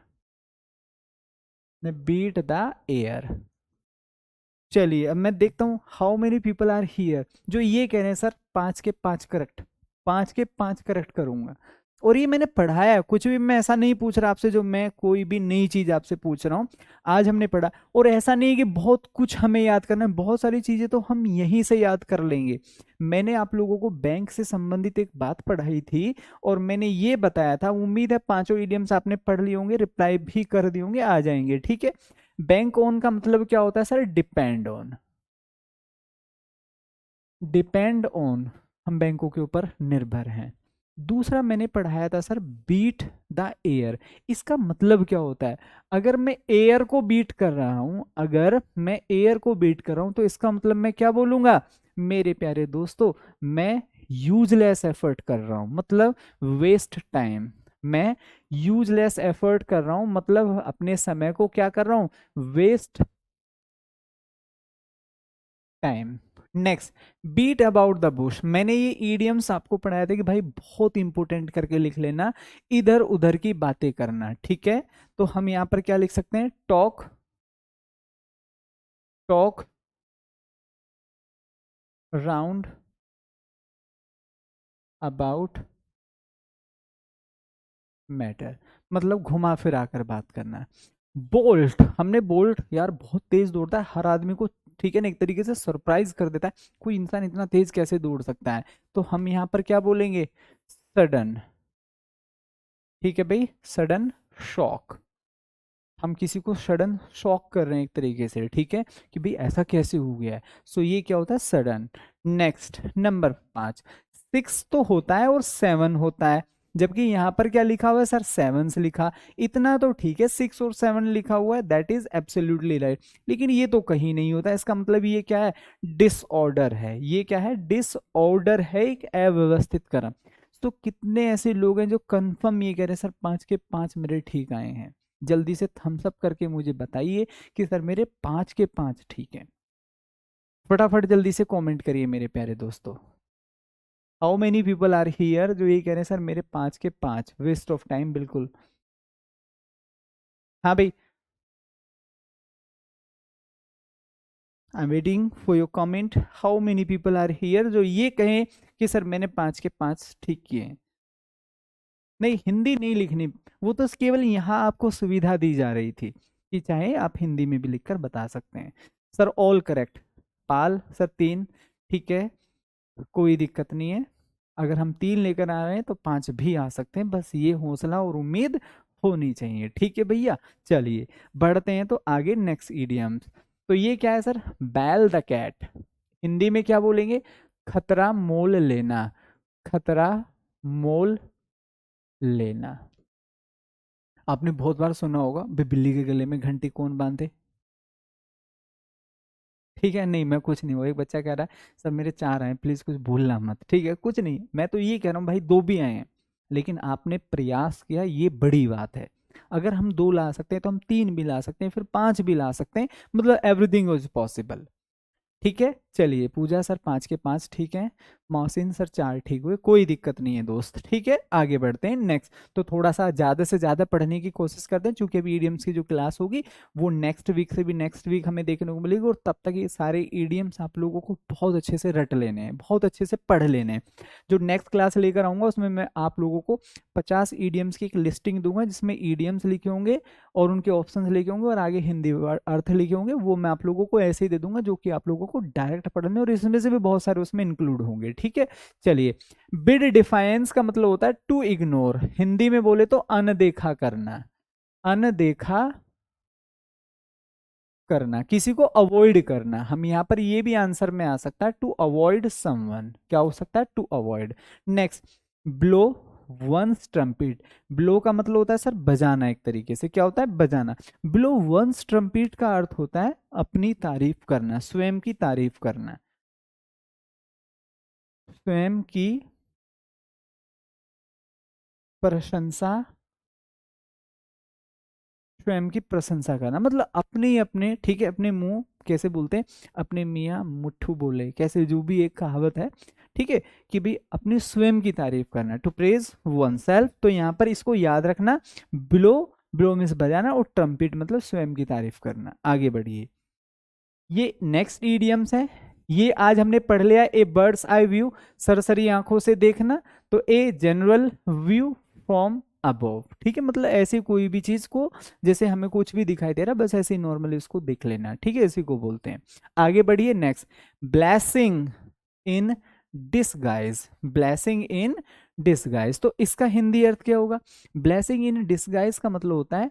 Beat the air. चलिए अब मैं देखता हूं how many people are here जो ये कह रहे हैं सर 5 के 5 करेक्ट, 5 के 5 करेक्ट करूंगा। और ये मैंने पढ़ाया है, कुछ भी मैं ऐसा नहीं पूछ रहा आपसे जो मैं कोई भी नई चीज आपसे पूछ रहा हूँ। आज हमने पढ़ा, और ऐसा नहीं है कि बहुत कुछ हमें याद करना है, बहुत सारी चीजें तो हम यहीं से याद कर लेंगे। मैंने आप लोगों को बैंक से संबंधित एक बात पढ़ाई थी और मैंने ये बताया था, उम्मीद है पांचों इडियम्स आपने पढ़ लिए होंगे, रिप्लाई भी कर दिए होंगे, आ जाएंगे, ठीक है। बैंक ऑन का मतलब क्या होता है sir? Depend on. Depend on, हम बैंकों के ऊपर निर्भर हैं। दूसरा मैंने पढ़ाया था सर बीट द एयर। इसका मतलब क्या होता है? अगर मैं एयर को बीट कर रहा हूं, अगर मैं एयर को बीट कर रहा हूं तो इसका मतलब मैं क्या बोलूंगा मेरे प्यारे दोस्तों? मैं यूजलेस एफर्ट कर रहा हूं, मतलब वेस्ट टाइम। मैं यूजलेस एफर्ट कर रहा हूं मतलब अपने समय को क्या कर रहा हूं? Waste time. Next, beat about the bush. मैंने ये ईडियम्स आपको पढ़ाया था कि भाई बहुत इंपॉर्टेंट करके लिख लेना, इधर उधर की बातें करना, ठीक है। तो हम यहां पर क्या लिख सकते हैं? Talk, talk round about matter, मतलब घुमा फिरा कर बात करना है। बोल्ट, हमने बोल्ट यार बहुत तेज दौड़ता है हर आदमी को, ठीक है ना, एक तरीके से सरप्राइज कर देता है, कोई इंसान इतना तेज कैसे दौड़ सकता है। तो हम यहां पर क्या बोलेंगे? सडन, ठीक है भाई, सडन शॉक। हम किसी को सडन शॉक कर रहे हैं एक तरीके से, ठीक है, कि भाई ऐसा कैसे हो गया है। सो ये क्या होता है? सडन। नेक्स्ट नंबर 5, 6 तो होता है और 7 होता है, जबकि यहाँ पर क्या लिखा हुआ है सर? 7 से लिखा, इतना तो ठीक है, 6 और 7 लिखा हुआ है, दैट इज एब्सोल्युटली राइट। लेकिन ये तो कहीं नहीं होता, इसका मतलब ये क्या है? डिसऑर्डर है। ये क्या है? डिसऑर्डर है, एक अव्यवस्थित क्रम। तो कितने ऐसे लोग हैं जो कंफर्म ये कह रहे हैं सर 5 के 5 मेरे ठीक आए हैं? जल्दी से थम्स अप करके मुझे बताइए कि सर मेरे 5 के 5 ठीक हैं। फटाफट जल्दी से कमेंट करिए मेरे प्यारे दोस्तों। How many people are here जो ये कह रहे हैं सर मेरे 5 के 5 वेस्ट ऑफ टाइम? बिल्कुल। हाँ भाई, I am waiting for your comment. How many people are here जो ये कहें कि सर मैंने 5 के 5 ठीक किए हैं। नहीं, हिंदी नहीं लिखनी, वो तो केवल यहाँ आपको सुविधा दी जा रही थी कि चाहे आप हिंदी में भी लिखकर बता सकते हैं। Sir all correct. Pal sir 3, ठीक है, कोई दिक्कत नहीं है। अगर हम 3 लेकर आ रहे हैं तो 5 भी आ सकते हैं, बस ये हौसला और उम्मीद होनी चाहिए, ठीक है भैया। चलिए बढ़ते हैं तो आगे नेक्स्ट इडियम्स। तो ये क्या है सर? बैल द कैट। हिंदी में क्या बोलेंगे? खतरा मोल लेना, खतरा मोल लेना। आपने बहुत बार सुना होगा, बिल्ली के गले में घंटी कौन बांधे? ठीक है, नहीं मैं कुछ नहीं, वो एक बच्चा कह रहा है सर मेरे 4 आए प्लीज कुछ भूलना मत, ठीक है, कुछ नहीं, मैं तो ये कह रहा हूँ भाई 2 भी आए हैं, लेकिन आपने प्रयास किया, ये बड़ी बात है। अगर हम 2 ला सकते हैं तो हम 3 भी ला सकते हैं, फिर 5 भी ला सकते हैं, मतलब एवरीथिंग इज पॉसिबल। ठीक है, चलिए पूजा सर 5 के 5 ठीक है। मोहसिन सर 4 ठीक हुए, कोई दिक्कत नहीं है दोस्त। ठीक है, आगे बढ़ते हैं नेक्स्ट। तो थोड़ा सा ज़्यादा से ज़्यादा पढ़ने की कोशिश करते हैं, क्योंकि अभी ईडियम्स की जो क्लास होगी वो नेक्स्ट वीक से भी नेक्स्ट वीक हमें देखने को मिलेगी, और तब तक ये सारे ईडियम्स आप लोगों को बहुत अच्छे से रट लेने हैं, बहुत अच्छे से पढ़ लेने हैं। जो नेक्स्ट क्लास लेकर आऊँगा उसमें मैं आप लोगों को 50 ईडियम्स की एक लिस्टिंग दूंगा, जिसमें ईडियम्स लिखे होंगे और उनके ऑप्शंस लिखे होंगे और आगे हिंदी अर्थ लिखे होंगे। वो मैं आप लोगों को ऐसे ही दे दूंगा, जो कि आप लोगों को डायरेक्ट पढ़ने, और इसमें से भी बहुत सारे उसमें इंक्लूड होंगे। ठीक है, चलिए। बिड डिफाइंस का मतलब होता है टू इग्नोर, हिंदी में बोले तो अनदेखा करना, अनदेखा करना, किसी को अवॉइड करना। हम यहाँ पर ये भी आंसर में आ सकता है, टू अवॉइड समवन, क्या हो सकता है, to avoid. Next, blow one's trumpet, blow का मतलब होता है सर बजाना, एक तरीके से क्या होता है, बजाना। ब्लो वंस ट्रम्पिट का अर्थ होता है अपनी तारीफ करना, स्वयं की तारीफ करना, स्वयं की प्रशंसा, स्वयं की प्रशंसा करना, मतलब अपने अपने, ठीक है, अपने मुंह कैसे बोलते हैं, अपने मियाँ मुट्ठू बोले, कैसे, जो भी एक कहावत है, ठीक है, कि भाई अपनी स्वयं की तारीफ करना, टू प्रेज वन सेल्फ। तो यहाँ पर इसको याद रखना, ब्लो, ब्लो मीन्स बजाना, और ट्रम्पिट मतलब स्वयं की तारीफ करना। आगे बढ़िए, ये नेक्स्ट ईडियम्स है। ये आज हमने पढ़ लिया, ए बर्ड्स आई व्यू, सरसरी आंखों से देखना, तो a general view from above, ठीक है, मतलब ऐसी कोई भी चीज को, जैसे हमें कुछ भी दिखाई दे रहा है, बस ऐसे ही नॉर्मली उसको देख लेना, ठीक है, इसी को बोलते हैं। आगे बढ़िए next, blessing in disguise, blessing in disguise, तो इसका हिंदी अर्थ क्या होगा, ब्लेसिंग इन डिसगाइज का मतलब होता है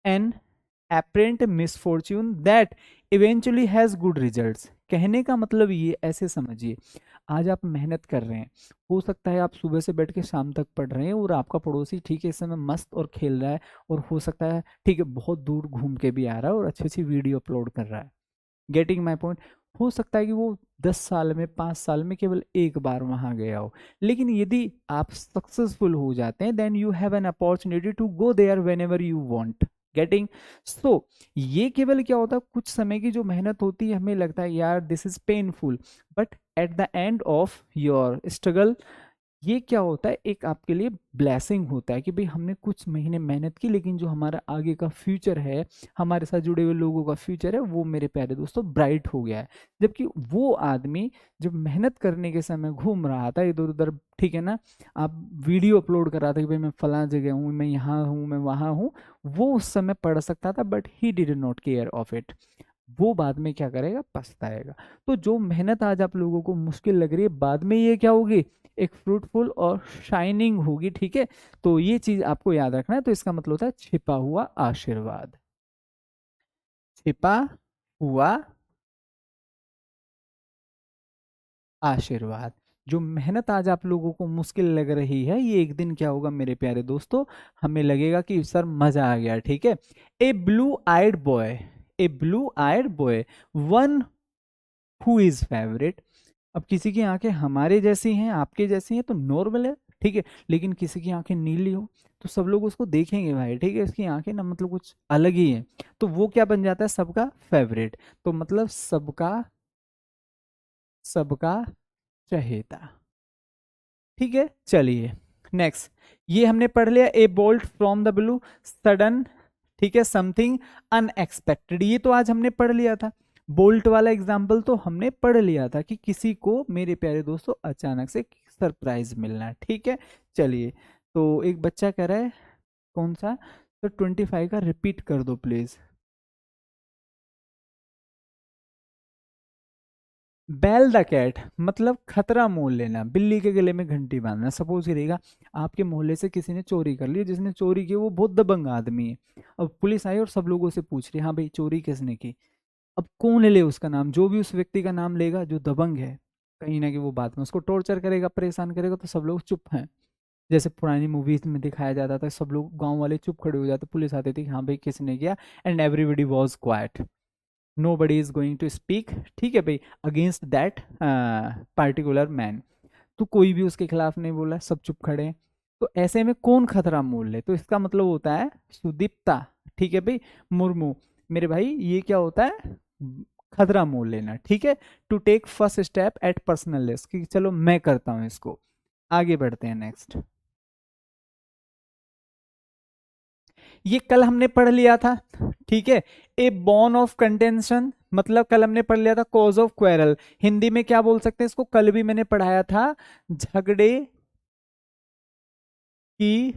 N apparent misfortune that eventually has good results। कहने का मतलब ये ऐसे समझिए, आज आप मेहनत कर रहे हैं, हो सकता है आप सुबह से बैठ के शाम तक पढ़ रहे हैं, और आपका पड़ोसी ठीक है इस समय मस्त और खेल रहा है, और हो सकता है ठीक है बहुत दूर घूम के भी आ रहा है और अच्छी अच्छी वीडियो अपलोड कर रहा है। Getting my point. हो सकता है कि वो 10 साल में 5 साल में केवल एक बार वहां गया हो, लेकिन यदि आप सक्सेसफुल हो जाते हैं, then you have an opportunity to go there whenever you want. Getting, so ये केवल क्या होता है, कुछ समय की जो मेहनत होती है, हमें लगता है यार this is painful, but at the end of your struggle, ये क्या होता है, एक आपके लिए ब्लेसिंग होता है कि भाई हमने कुछ महीने मेहनत की, लेकिन जो हमारा आगे का फ्यूचर है, हमारे साथ जुड़े हुए लोगों का फ्यूचर है, वो मेरे प्यारे दोस्तों ब्राइट हो गया है। जबकि वो आदमी जब मेहनत करने के समय घूम रहा था इधर उधर, ठीक है ना, आप वीडियो अपलोड कर रहा था कि भाई मैं फला जगह हूँ, मैं यहाँ हूँ, मैं वहाँ हूँ, वो उस समय पढ़ सकता था, but he did not care of it. वो बाद में क्या करेगा, पछताएगा। तो जो मेहनत आज आप लोगों को मुश्किल लग रही है, बाद में ये क्या होगी, एक फ्रूटफुल और शाइनिंग होगी। ठीक है, तो ये चीज आपको याद रखना है। तो इसका मतलब होता है छिपा हुआ आशीर्वाद, छिपा हुआ आशीर्वाद। जो मेहनत आज आप लोगों को मुश्किल लग रही है, ये एक दिन क्या होगा मेरे प्यारे दोस्तों, हमें लगेगा कि सर मजा आ गया। ठीक है, a blue eyed boy, a blue eyed boy, one who is favourite. अब किसी की आंखें हमारे जैसी हैं, आपके जैसी हैं, तो नॉर्मल है, ठीक है, लेकिन किसी की आंखें नीली हो तो सब लोग उसको देखेंगे भाई, ठीक है, इसकी आंखें ना मतलब कुछ अलग ही है, तो वो क्या बन जाता है, सबका फेवरेट। तो मतलब सबका, सबका चहेता। ठीक है, चलिए नेक्स्ट, ये हमने पढ़ लिया, ए bolt from the blue, sudden, ठीक है, समथिंग अनएक्सपेक्टेड, ये तो आज हमने पढ़ लिया था। बोल्ट वाला एग्जाम्पल तो हमने पढ़ लिया था कि किसी को मेरे प्यारे दोस्तों अचानक से सरप्राइज मिलना। ठीक है, चलिए, तो एक बच्चा कह रहा है कौन सा, तो 25 का रिपीट कर दो प्लीज। बेल द कैट मतलब खतरा मोल लेना, बिल्ली के गले में घंटी बांधना। सपोज करिएगा आपके मोहल्ले से किसी ने चोरी कर ली, जिसने चोरी की वो बहुत दबंग आदमी है, अब पुलिस आई और सब लोगों से पूछ रही हाँ भाई चोरी किसने की। अब कौन ले उसका नाम, जो भी उस व्यक्ति का नाम लेगा जो दबंग है, कहीं ना कहीं वो बाद में उसको टॉर्चर करेगा, परेशान करेगा, तो सब लोग चुप हैं। जैसे पुरानी मूवीज में दिखाया जाता था, सब लोग गांव वाले चुप खड़े हो जाते, पुलिस आती थी हाँ भाई किसने किया, and everybody was quite, nobody is going to speak, ठीक है भाई, अगेंस्ट दैट पार्टिकुलर मैन। तो कोई भी उसके खिलाफ नहीं बोला, सब चुप खड़े हैं। तो ऐसे में कौन खतरा मोल ले, तो इसका मतलब होता है सुदीप्ता, ठीक है भाई, मुर्मू। मेरे भाई ये क्या होता है, खतरा मोल लेना, ठीक है, to take first step at personal risk, कि चलो मैं करता हूं इसको। आगे बढ़ते हैं नेक्स्ट। ये कल हमने पढ़ लिया था, ठीक है। ए बॉन ऑफ कंटेंशन, मतलब कल हमने पढ़ लिया था कॉज ऑफ क्वेरल, हिंदी में क्या बोल सकते हैं इसको, कल भी मैंने पढ़ाया था, झगड़े की,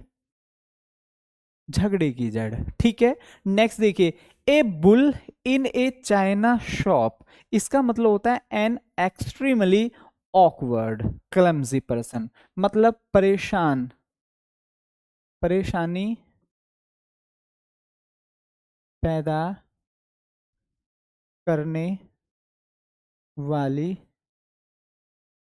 झगड़े की जड़, ठीक है। नेक्स्ट देखिए, ए bull in A China shop, इसका मतलब होता है an extremely awkward clumsy person, मतलब परेशान, परेशानी पैदा करने वाली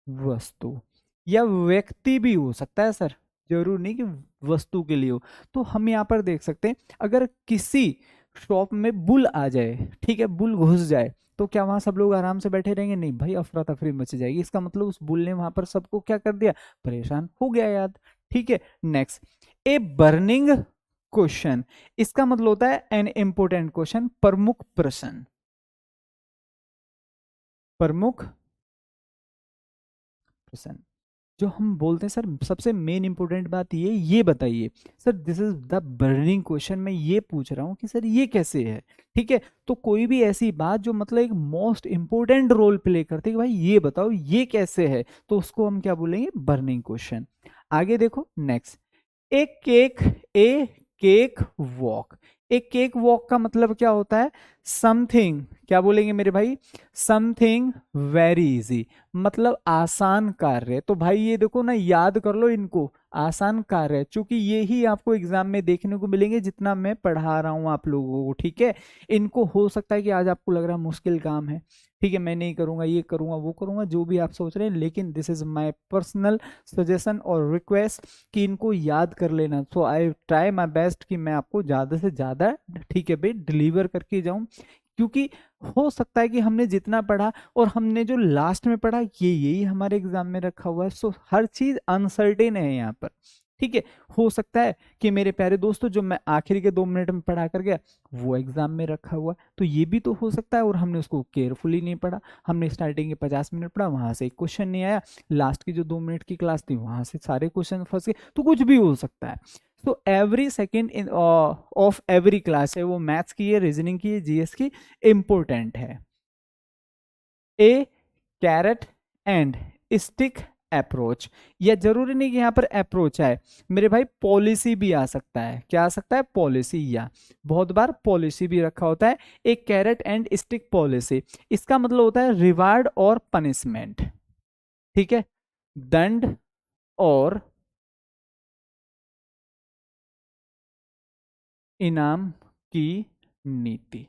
वस्तु, या व्यक्ति भी हो सकता है सर, जरूर नहीं कि वस्तु के लिए हो। तो हम यहाँ पर देख सकते हैं, अगर किसी शॉप में बुल आ जाए, ठीक है, बुल घुस जाए, तो क्या वहां सब लोग आराम से बैठे रहेंगे? नहीं भाई, अफरा तफरी मच जाएगी। इसका मतलब उस बुल ने वहां पर सबको क्या कर दिया, परेशान हो गया याद, ठीक है। नेक्स्ट, ए बर्निंग क्वेश्चन, इसका मतलब होता है एन इंपोर्टेंट क्वेश्चन, प्रमुख प्रश्न, प्रमुख प्रश्न। जो हम बोलते हैं सर, सबसे मेन इंपॉर्टेंट बात ये बताइए sir, this is the burning question, मैं ये पूछ रहा हूँ कि सर ये कैसे है, ठीक है। तो कोई भी ऐसी बात जो मतलब एक मोस्ट इंपॉर्टेंट रोल प्ले करती है कि भाई ये बताओ ये कैसे है, तो उसको हम क्या बोलेंगे, बर्निंग क्वेश्चन। आगे देखो नेक्स्ट, ए केक, ए केक वॉक, एक केक वॉक का मतलब क्या होता है, समथिंग, क्या बोलेंगे मेरे भाई, समथिंग वेरी इजी, मतलब आसान कार्य। तो भाई ये देखो ना, याद कर लो इनको, आसान कार्य, चूंकि ये ही आपको एग्जाम में देखने को मिलेंगे जितना मैं पढ़ा रहा हूं आप लोगों को, ठीक है। इनको हो सकता है कि आज आपको लग रहा है मुश्किल काम है, ठीक है, मैं नहीं करूंगा, ये करूंगा, वो करूंगा, जो भी आप सोच रहे हैं, लेकिन this is my personal suggestion और रिक्वेस्ट कि इनको याद कर लेना। सो आई ट्राई माय बेस्ट कि मैं आपको ज़्यादा से ज़्यादा, ठीक है भाई, डिलीवर करके जाऊं, क्योंकि हो सकता है कि हमने जितना पढ़ा और हमने जो लास्ट में पढ़ा ये यही हमारे एग्जाम में रखा हुआ है। सो हर चीज़ अनसर्टेन है यहाँ पर, ठीक है। हो सकता है कि मेरे प्यारे दोस्तों जो मैं आखिरी के 2 मिनट में पढ़ा कर गया वो एग्जाम में रखा हुआ, तो ये भी तो हो सकता है, और हमने उसको केयरफुली नहीं पढ़ा, हमने स्टार्टिंग के 50 मिनट पढ़ा, वहां से एक क्वेश्चन नहीं आया, लास्ट की जो 2 मिनट की क्लास थी वहां से सारे क्वेश्चन फंस गए, तो कुछ भी हो सकता है। तो every second in of every class है, वो मैथ्स की है, रीजनिंग की है, जीएस की, इंपॉर्टेंट है। ए कैरेट एंड स्टिक अप्रोच, या जरूरी नहीं कि यहाँ पर अप्रोच आए मेरे भाई, पॉलिसी भी आ सकता है, क्या आ सकता है, पॉलिसी, या बहुत बार पॉलिसी भी रखा होता है। एक कैरेट एंड स्टिक पॉलिसी, इसका मतलब होता है रिवार्ड और पनिशमेंट, ठीक है, दंड और इनाम की नीति।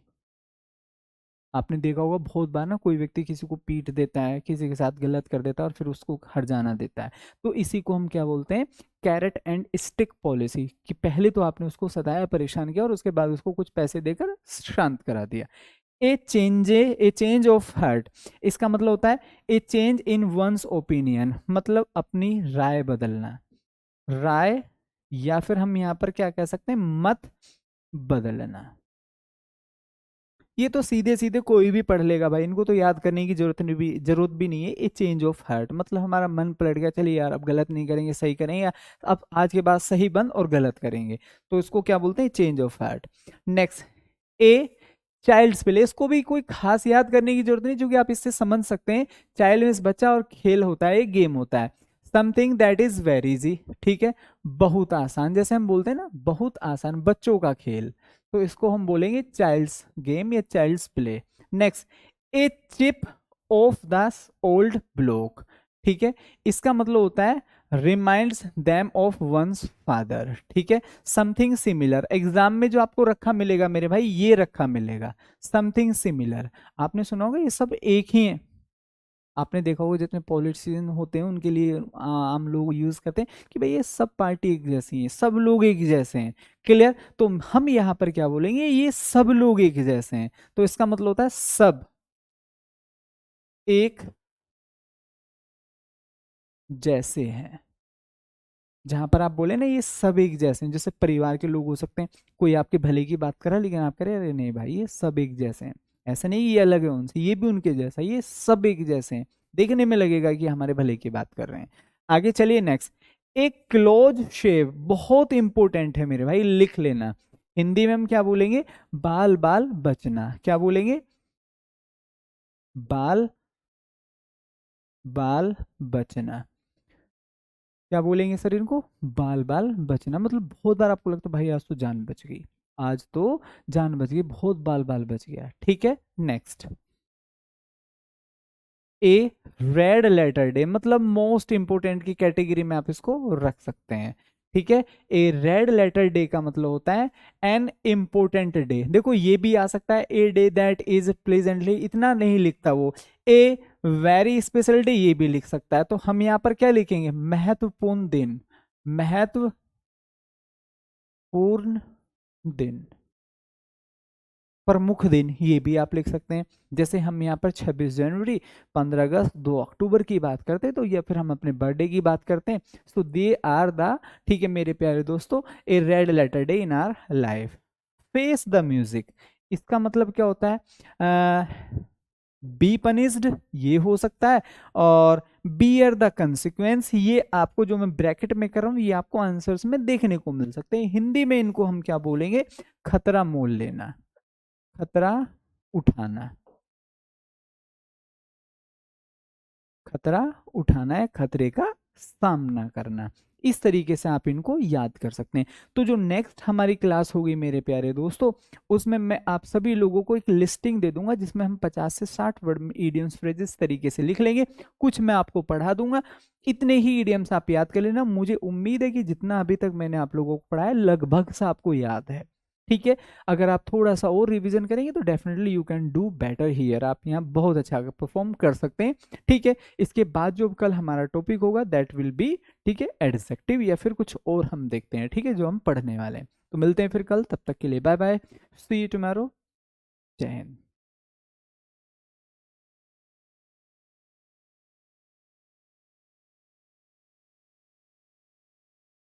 आपने देखा होगा बहुत बार ना, कोई व्यक्ति किसी को पीट देता है, किसी के साथ गलत कर देता है और फिर उसको हट जाना देता है, तो इसी को हम क्या बोलते हैं, कैरेट एंड स्टिक पॉलिसी, कि पहले तो आपने उसको सताया, परेशान किया, और उसके बाद उसको कुछ पैसे देकर शांत करा दिया। ए चेंज ऑफ हार्ट, इसका मतलब होता है ए चेंज इन वंस ओपिनियन, मतलब अपनी राय बदलना, राय, या फिर हम यहाँ पर क्या कह सकते हैं, मत बदलना। ये तो सीधे सीधे कोई भी पढ़ लेगा भाई, इनको तो याद करने की जरूरत भी नहीं है। ए चेंज ऑफ हार्ट मतलब हमारा मन पलट गया, चलिए यार अब गलत नहीं करेंगे, सही करेंगे, या अब आज के बाद सही बंद और गलत करेंगे, तो इसको क्या बोलते हैं, change of heart. Next, a child's play, इसको भी कोई खास याद करने की जरूरत नहीं, क्योंकि आप इससे समझ सकते हैं, चाइल्ड मीन्स बच्चा और खेल होता है, एक गेम होता है, something that is very easy, ठीक है, बहुत आसान, जैसे हम बोलते हैं ना बहुत आसान, बच्चों का खेल, तो इसको हम बोलेंगे चाइल्ड्स गेम या child's play. Next, a chip of the old block, ठीक है, इसका मतलब होता है reminds them of one's father, ठीक है, समथिंग सिमिलर, एग्जाम में जो आपको रखा मिलेगा मेरे भाई, ये रखा मिलेगा, समथिंग सिमिलर, आपने सुना होगा ये सब एक ही है, आपने देखा होगा जितने पॉलिटिशियन होते हैं उनके लिए आम लोग यूज करते हैं कि भाई ये सब पार्टी एक जैसी है, सब लोग एक जैसे हैं, क्लियर। तो हम यहाँ पर क्या बोलेंगे, ये सब लोग एक जैसे हैं, तो इसका मतलब होता है सब एक जैसे हैं, जहां पर आप बोले ना ये सब एक जैसे हैं, जैसे परिवार के लोग हो सकते हैं, कोई आपके भले की बात कर रहा है लेकिन आप कह रहे हैं अरे नहीं भाई ये सब एक जैसे हैं, ऐसा नहीं ये अलग है उनसे, ये भी उनके जैसा, ये सब एक जैसे हैं, देखने में लगेगा कि हमारे भले की बात कर रहे हैं। आगे चलिए नेक्स्ट, एक क्लोज शेव, बहुत इंपॉर्टेंट है मेरे भाई, लिख लेना। हिंदी में हम क्या बोलेंगे, बाल बाल बचना, क्या बोलेंगे, बाल बाल बचना, क्या बोलेंगे सर इनको, बाल बाल बचना। मतलब बहुत बार आपको लगता है भाई आज तो जान बच गई, आज तो जान बच गई, बहुत बाल बाल बच गया, ठीक है। नेक्स्ट, ए रेड लेटर डे, मतलब मोस्ट इंपोर्टेंट की कैटेगरी में आप इसको रख सकते हैं, ठीक है। ए रेड लेटर डे का मतलब होता है एन इम्पोर्टेंट डे। देखो ये भी आ सकता है a day that is pleasantly, इतना नहीं लिखता वो। ए वेरी स्पेशल डे ये भी लिख सकता है, तो हम यहाँ पर क्या लिखेंगे, महत्वपूर्ण दिन, महत्वपूर्ण दिन, प्रमुख दिन, ये भी आप लिख सकते हैं। जैसे हम यहाँ पर 26 जनवरी, 15 अगस्त, 2 अक्टूबर की बात करते हैं, तो या फिर हम अपने बर्थडे की बात करते हैं, सो दे आर द, ठीक है मेरे प्यारे दोस्तों, a red letter day in our life. Face the music, इसका मतलब क्या होता है, बी पनिश्ड ये हो सकता है, और बियर द कंसिक्वेंस, ये आपको जो मैं ब्रैकेट में कर रहा हूँ ये आपको आंसर्स में देखने को मिल सकते हैं। हिंदी में इनको हम क्या बोलेंगे, खतरा मोल लेना, खतरा उठाना, खतरा उठाना है, खतरे का सामना करना, इस तरीके से आप इनको याद कर सकते हैं। तो जो नेक्स्ट हमारी क्लास होगी मेरे प्यारे दोस्तों, उसमें मैं आप सभी लोगों को एक लिस्टिंग दे दूंगा जिसमें हम 50 से 60 वर्ड में इडियम्स फ्रेजेस तरीके से लिख लेंगे, कुछ मैं आपको पढ़ा दूंगा, इतने ही इडियम्स आप याद कर लेना। मुझे उम्मीद है कि जितना अभी तक मैंने आप लोगों को पढ़ाया लगभग सा आपको याद है, ठीक है। अगर आप थोड़ा सा और रिवीजन करेंगे तो definitely you can do better here, आप यहाँ बहुत अच्छा परफॉर्म कर सकते हैं, ठीक है। इसके बाद जो कल हमारा टॉपिक होगा दैट विल बी, ठीक है, एडजेक्टिव या फिर कुछ और हम देखते हैं, ठीक है, जो हम पढ़ने वाले हैं। तो मिलते हैं फिर कल, तब तक के लिए bye bye, see you tomorrow, जय हिंद।